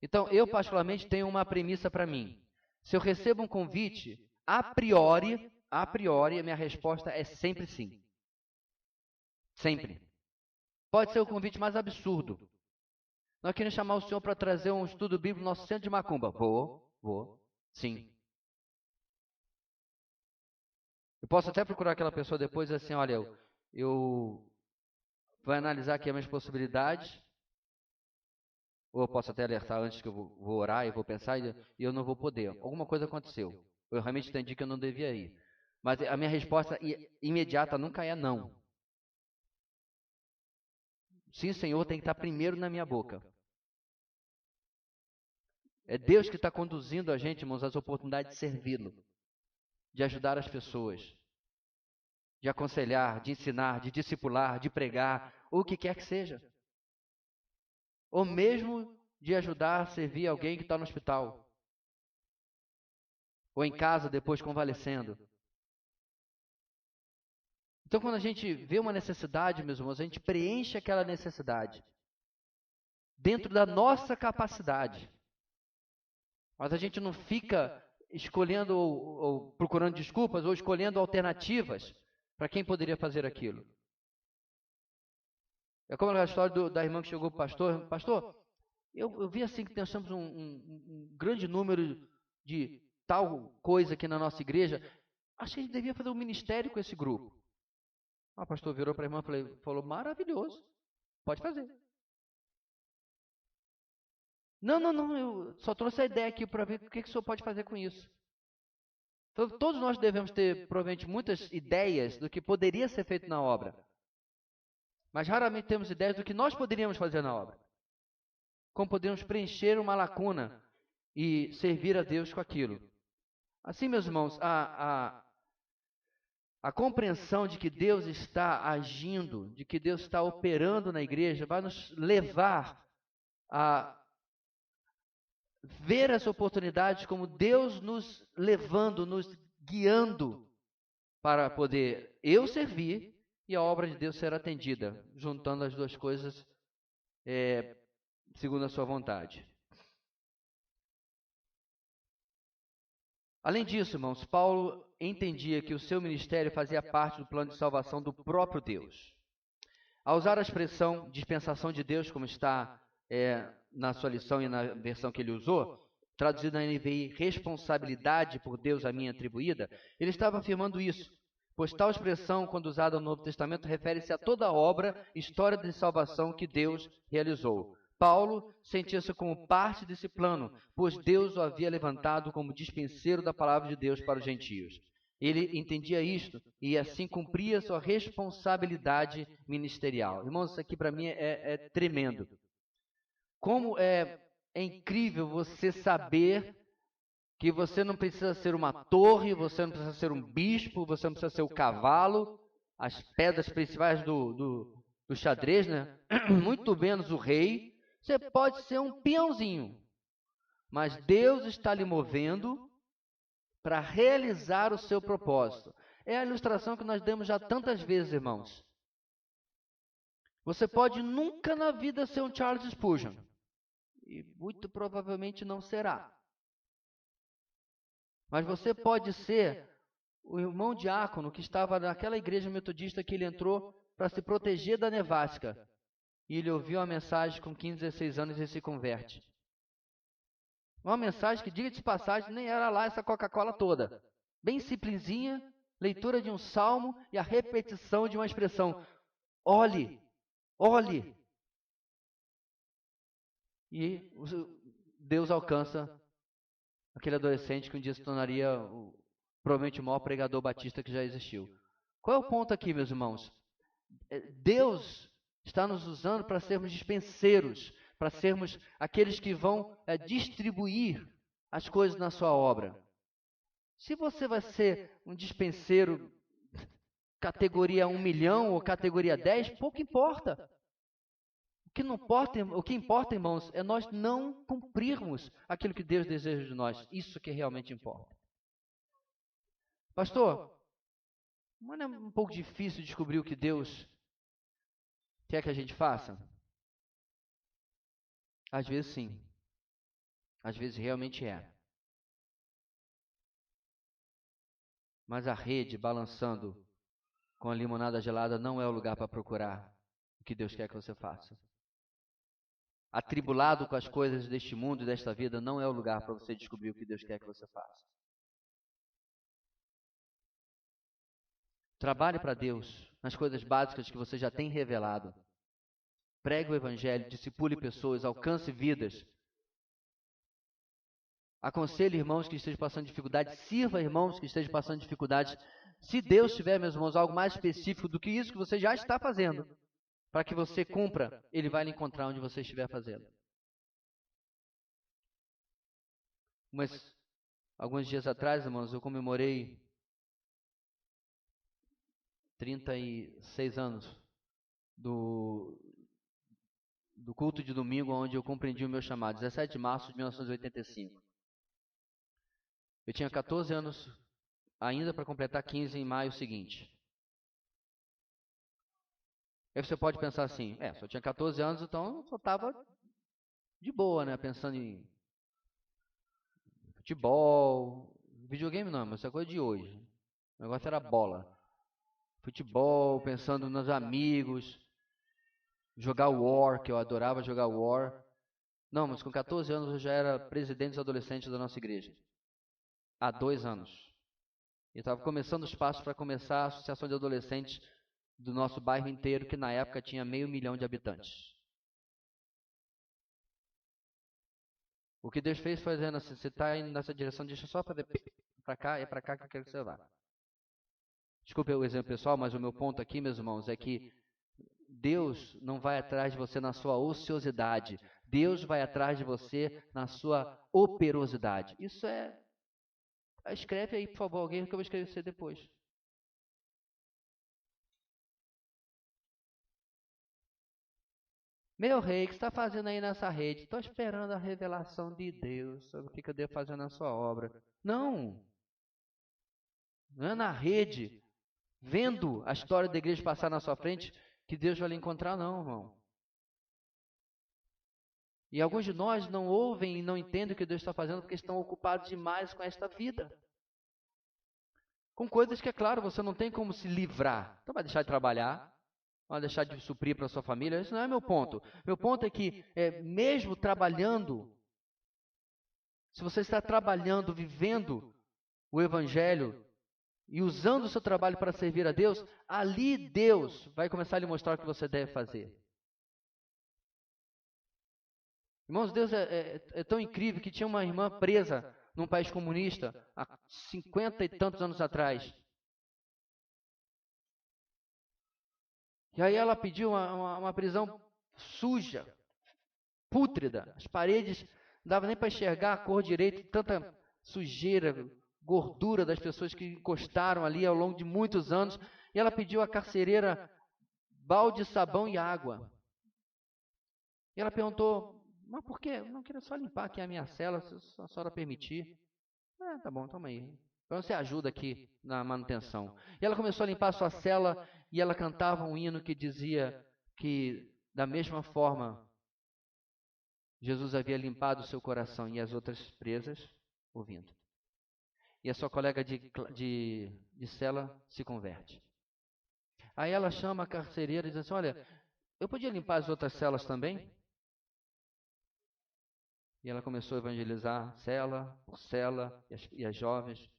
Então, eu particularmente tenho uma premissa para mim. Se eu recebo um convite, a priori, a minha resposta é sempre sim. Sempre. Pode ser o convite mais absurdo. Nós queremos chamar o senhor para trazer um estudo bíblico no nosso centro de Macumba. Vou, sim. Eu posso até procurar aquela pessoa depois e dizer assim, olha, eu vou analisar aqui as minhas possibilidades, ou eu posso até alertar antes que eu vou orar e vou pensar e eu não vou poder. Alguma coisa aconteceu. Eu realmente entendi que eu não devia ir. Mas a minha resposta imediata nunca é não. Sim, Senhor, tem que estar primeiro na minha boca. É Deus que está conduzindo a gente, irmãos, às oportunidades de servi-lo, de ajudar as pessoas, de aconselhar, de ensinar, de discipular, de pregar, ou o que quer que seja. Ou mesmo de ajudar a servir alguém que está no hospital, ou em casa depois convalescendo. Então, quando a gente vê uma necessidade, meus irmãos, a gente preenche aquela necessidade dentro da nossa capacidade. Mas a gente não fica escolhendo ou procurando desculpas ou escolhendo alternativas para quem poderia fazer aquilo. É como a história da irmã que chegou para o pastor. Pastor, eu vi assim que nós temos um grande número de tal coisa aqui na nossa igreja. Acho que a gente devia fazer um ministério com esse grupo. O pastor virou para a irmã e falou, maravilhoso, pode fazer. Não, eu só trouxe a ideia aqui para ver o que o senhor pode fazer com isso. Então, todos nós devemos ter, provavelmente, muitas ideias do que poderia ser feito na obra. Mas raramente temos ideias do que nós poderíamos fazer na obra. Como podemos preencher uma lacuna e servir a Deus com aquilo. Assim, meus irmãos, a compreensão de que Deus está agindo, de que Deus está operando na igreja, vai nos levar a ver as oportunidades como Deus nos levando, nos guiando para poder eu servir e a obra de Deus ser atendida, juntando as duas coisas segundo a sua vontade. Além disso, irmãos, Paulo entendia que o seu ministério fazia parte do plano de salvação do próprio Deus. Ao usar a expressão dispensação de Deus, como está na sua lição e na versão que ele usou, traduzida na NVI, responsabilidade por Deus a mim atribuída, ele estava afirmando isso, pois tal expressão, quando usada no Novo Testamento, refere-se a toda a obra, história de salvação que Deus realizou. Paulo sentia-se como parte desse plano, pois Deus o havia levantado como dispenseiro da palavra de Deus para os gentios. Ele entendia isto e assim cumpria sua responsabilidade ministerial. Irmãos, isso aqui para mim é tremendo. Como é incrível você saber que você não precisa ser uma torre, você não precisa ser um bispo, você não precisa ser o cavalo, as pedras principais do xadrez, né? Muito menos o rei. Você pode ser um peãozinho, mas Deus está lhe movendo para realizar o seu propósito. É a ilustração que nós demos já tantas vezes, irmãos. Você pode nunca na vida ser um Charles Spurgeon, e muito provavelmente não será. Mas você pode ser o irmão diácono que estava naquela igreja metodista que ele entrou para se proteger da nevasca. E ele ouviu a mensagem com 15, 16 anos e se converte. Uma mensagem que, diga de passagem, nem era lá essa Coca-Cola toda. Bem simplesinha, leitura de um salmo e a repetição de uma expressão. Olhe, olhe. E Deus alcança aquele adolescente que um dia se tornaria provavelmente o maior pregador batista que já existiu. Qual é o ponto aqui, meus irmãos? Deus está nos usando para sermos dispenseiros, para sermos aqueles que vão distribuir as coisas na sua obra. Se você vai ser um dispenseiro categoria 1 milhão ou categoria 10, pouco importa. O que importa, irmãos, é nós não cumprirmos aquilo que Deus deseja de nós. Isso que realmente importa. Pastor, não é um pouco difícil descobrir o que Deus quer que a gente faça? Às vezes sim. Às vezes realmente é. Mas a rede balançando com a limonada gelada não é o lugar para procurar o que Deus quer que você faça. Atribulado com as coisas deste mundo e desta vida não é o lugar para você descobrir o que Deus quer que você faça. Trabalhe para Deus nas coisas básicas que você já tem revelado. Pregue o Evangelho, discipule pessoas, alcance vidas. Aconselhe irmãos que estejam passando dificuldade, sirva irmãos que estejam passando dificuldades. Se Deus tiver, meus irmãos, algo mais específico do que isso que você já está fazendo, para que você cumpra, Ele vai lhe encontrar onde você estiver fazendo. Mas, alguns dias atrás, irmãos, eu comemorei 36 anos do culto de domingo, onde eu compreendi o meu chamado, 17 de março de 1985. Eu tinha 14 anos ainda para completar 15 em maio seguinte. Aí você pode pensar assim, se eu tinha 14 anos, então eu só estava de boa, né? Pensando em futebol, videogame não, mas isso é coisa de hoje. O negócio era bola. Futebol, pensando nos amigos, jogar War, que eu adorava jogar War. Não, mas com 14 anos eu já era presidente dos adolescentes da nossa igreja. Há 2 anos. E estava começando os passos para começar a associação de adolescentes do nosso bairro inteiro, que na época tinha 500 mil de habitantes. O que Deus fez foi dizendo assim, você está indo nessa direção, deixa eu só fazer para cá, é para cá que eu quero que você vá. Desculpe o exemplo pessoal, mas o meu ponto aqui, meus irmãos, é que Deus não vai atrás de você na sua ociosidade. Deus vai atrás de você na sua operosidade. Isso é... Escreve aí, por favor, alguém que eu vou escrever você depois. Meu rei, o que você está fazendo aí nessa rede? Estou esperando a revelação de Deus sobre o que eu devo fazer na sua obra. Não! Não é na rede, vendo a história da igreja passar na sua frente, que Deus vai lhe encontrar, não, irmão. E alguns de nós não ouvem e não entendem o que Deus está fazendo porque estão ocupados demais com esta vida. Com coisas que, é claro, você não tem como se livrar. Então vai deixar de trabalhar, vai deixar de suprir para a sua família. Isso não é meu ponto. Meu ponto é que, mesmo trabalhando, se você está trabalhando, vivendo o Evangelho e usando o seu trabalho para servir a Deus, ali Deus vai começar a lhe mostrar o que você deve fazer. Irmãos, Deus é tão incrível que tinha uma irmã presa num país comunista há 50 e tantos anos atrás. E aí ela pediu uma prisão suja, pútrida. As paredes não dava nem para enxergar a cor direito, tanta sujeira, gordura das pessoas que encostaram ali ao longo de muitos anos. E ela pediu à carcereira balde, sabão e água. E ela perguntou, mas por quê? Eu não quero só limpar aqui a minha cela, se a senhora permitir. Tá bom, toma aí. Então você ajuda aqui na manutenção. E ela começou a limpar a sua cela e ela cantava um hino que dizia que, da mesma forma, Jesus havia limpado o seu coração e as outras presas ouvindo. E a sua colega de cela se converte. Aí ela chama a carcereira e diz assim, olha, eu podia limpar as outras celas também? E ela começou a evangelizar cela por cela, e as jovens,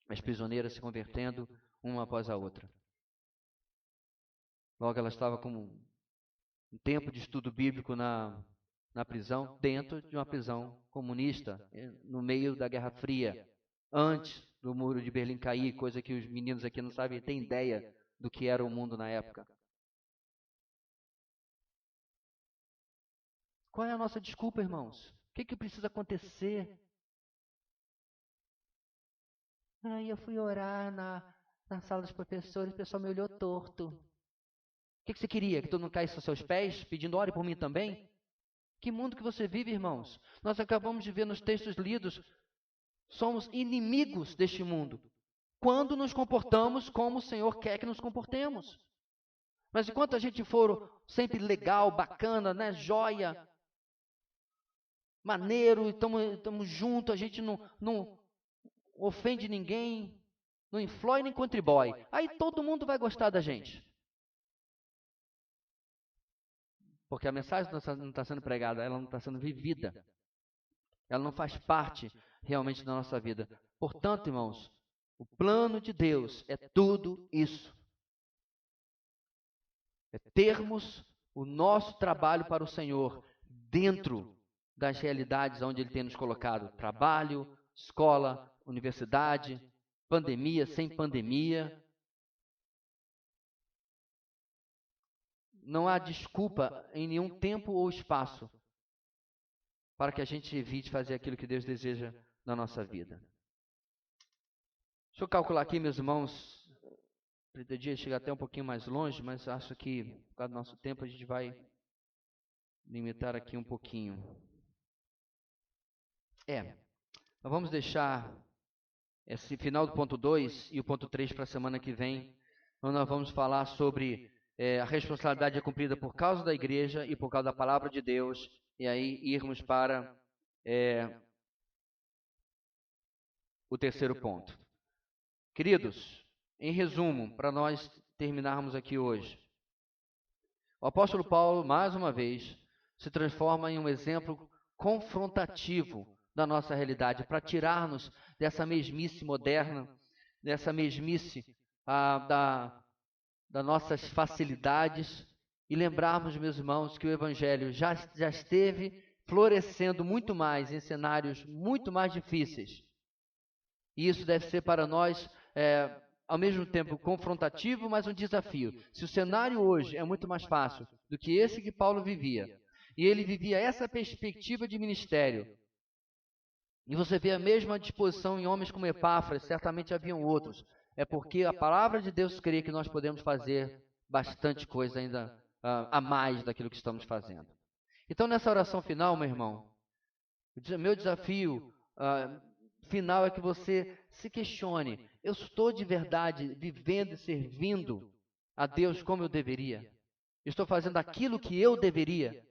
as prisioneiras se convertendo uma após a outra. Logo ela estava com um tempo de estudo bíblico na prisão, dentro de uma prisão comunista, no meio da Guerra Fria, antes do Muro de Berlim cair, coisa que os meninos aqui não sabem, têm ideia do que era o mundo na época. Qual é a nossa desculpa, irmãos? O que precisa acontecer Aí eu fui orar na sala dos professores, o pessoal me olhou torto. O que você queria? Que todo mundo caísse aos seus pés, pedindo ore por mim também? Que mundo que você vive, irmãos? Nós acabamos de ver nos textos lidos, somos inimigos deste mundo. Quando nos comportamos como o Senhor quer que nos comportemos. Mas enquanto a gente for sempre legal, bacana, né, joia, maneiro, estamos juntos, a gente não ofende ninguém, não influi nem contribui. Aí todo mundo vai gostar da gente. Porque a mensagem não está sendo pregada, ela não está sendo vivida. Ela não faz parte realmente da nossa vida. Portanto, irmãos, o plano de Deus é tudo isso. É termos o nosso trabalho para o Senhor dentro das realidades onde Ele tem nos colocado. Trabalho, escola, universidade, pandemia, sem pandemia. Não há desculpa em nenhum tempo ou espaço para que a gente evite fazer aquilo que Deus deseja na nossa vida. Deixa eu calcular aqui, meus irmãos. Pretendia chegar até um pouquinho mais longe, mas acho que, por causa do nosso tempo, a gente vai limitar aqui um pouquinho. Nós vamos deixar esse final do ponto 2 e o ponto 3 para a semana que vem, onde nós vamos falar sobre a responsabilidade é cumprida por causa da igreja e por causa da palavra de Deus, e aí irmos para o terceiro ponto. Queridos, em resumo, para nós terminarmos aqui hoje, o apóstolo Paulo, mais uma vez, se transforma em um exemplo confrontativo da nossa realidade, para tirar-nos dessa mesmice moderna, dessa mesmice das nossas facilidades, e lembrarmos, meus irmãos, que o Evangelho já esteve florescendo muito mais em cenários muito mais difíceis. E isso deve ser para nós, ao mesmo tempo, confrontativo, mas um desafio. Se o cenário hoje é muito mais fácil do que esse que Paulo vivia, e ele vivia essa perspectiva de ministério, e você vê a mesma disposição em homens como Epáfras, certamente haviam outros, é porque a palavra de Deus crê que nós podemos fazer bastante coisa ainda a mais daquilo que estamos fazendo. Então, nessa oração final, meu irmão, meu desafio final é que você se questione: eu estou de verdade vivendo e servindo a Deus como eu deveria? Estou fazendo aquilo que eu deveria?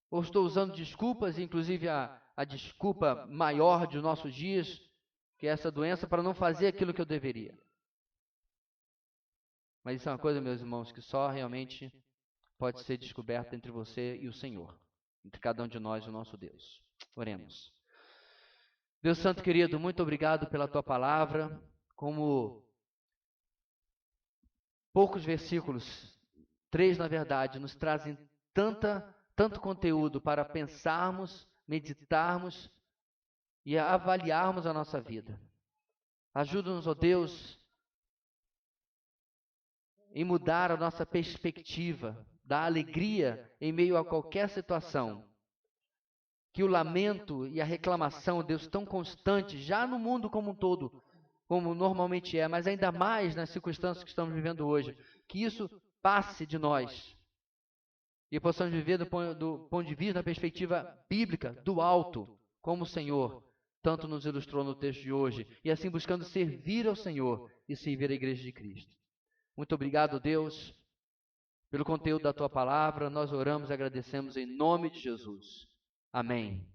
Ou estou usando desculpas, inclusive a desculpa maior de nossos dias, que é essa doença, para não fazer aquilo que eu deveria? Mas isso é uma coisa, meus irmãos, que só realmente pode ser descoberta entre você e o Senhor, entre cada um de nós e o nosso Deus. Oremos. Deus Santo querido, muito obrigado pela tua palavra. Como poucos versículos, 3 na verdade, nos trazem tanto conteúdo para pensarmos, meditarmos e avaliarmos a nossa vida. Ajuda-nos, ó Deus, em mudar a nossa perspectiva da alegria em meio a qualquer situação. Que o lamento e a reclamação, Deus, tão constante, já no mundo como um todo, como normalmente é, mas ainda mais nas circunstâncias que estamos vivendo hoje, que isso passe de nós e possamos viver do ponto de vista, da perspectiva bíblica, do alto, como o Senhor tanto nos ilustrou no texto de hoje, e assim buscando servir ao Senhor e servir a Igreja de Cristo. Muito obrigado, Deus, pelo conteúdo da Tua palavra. Nós oramos e agradecemos em nome de Jesus. Amém.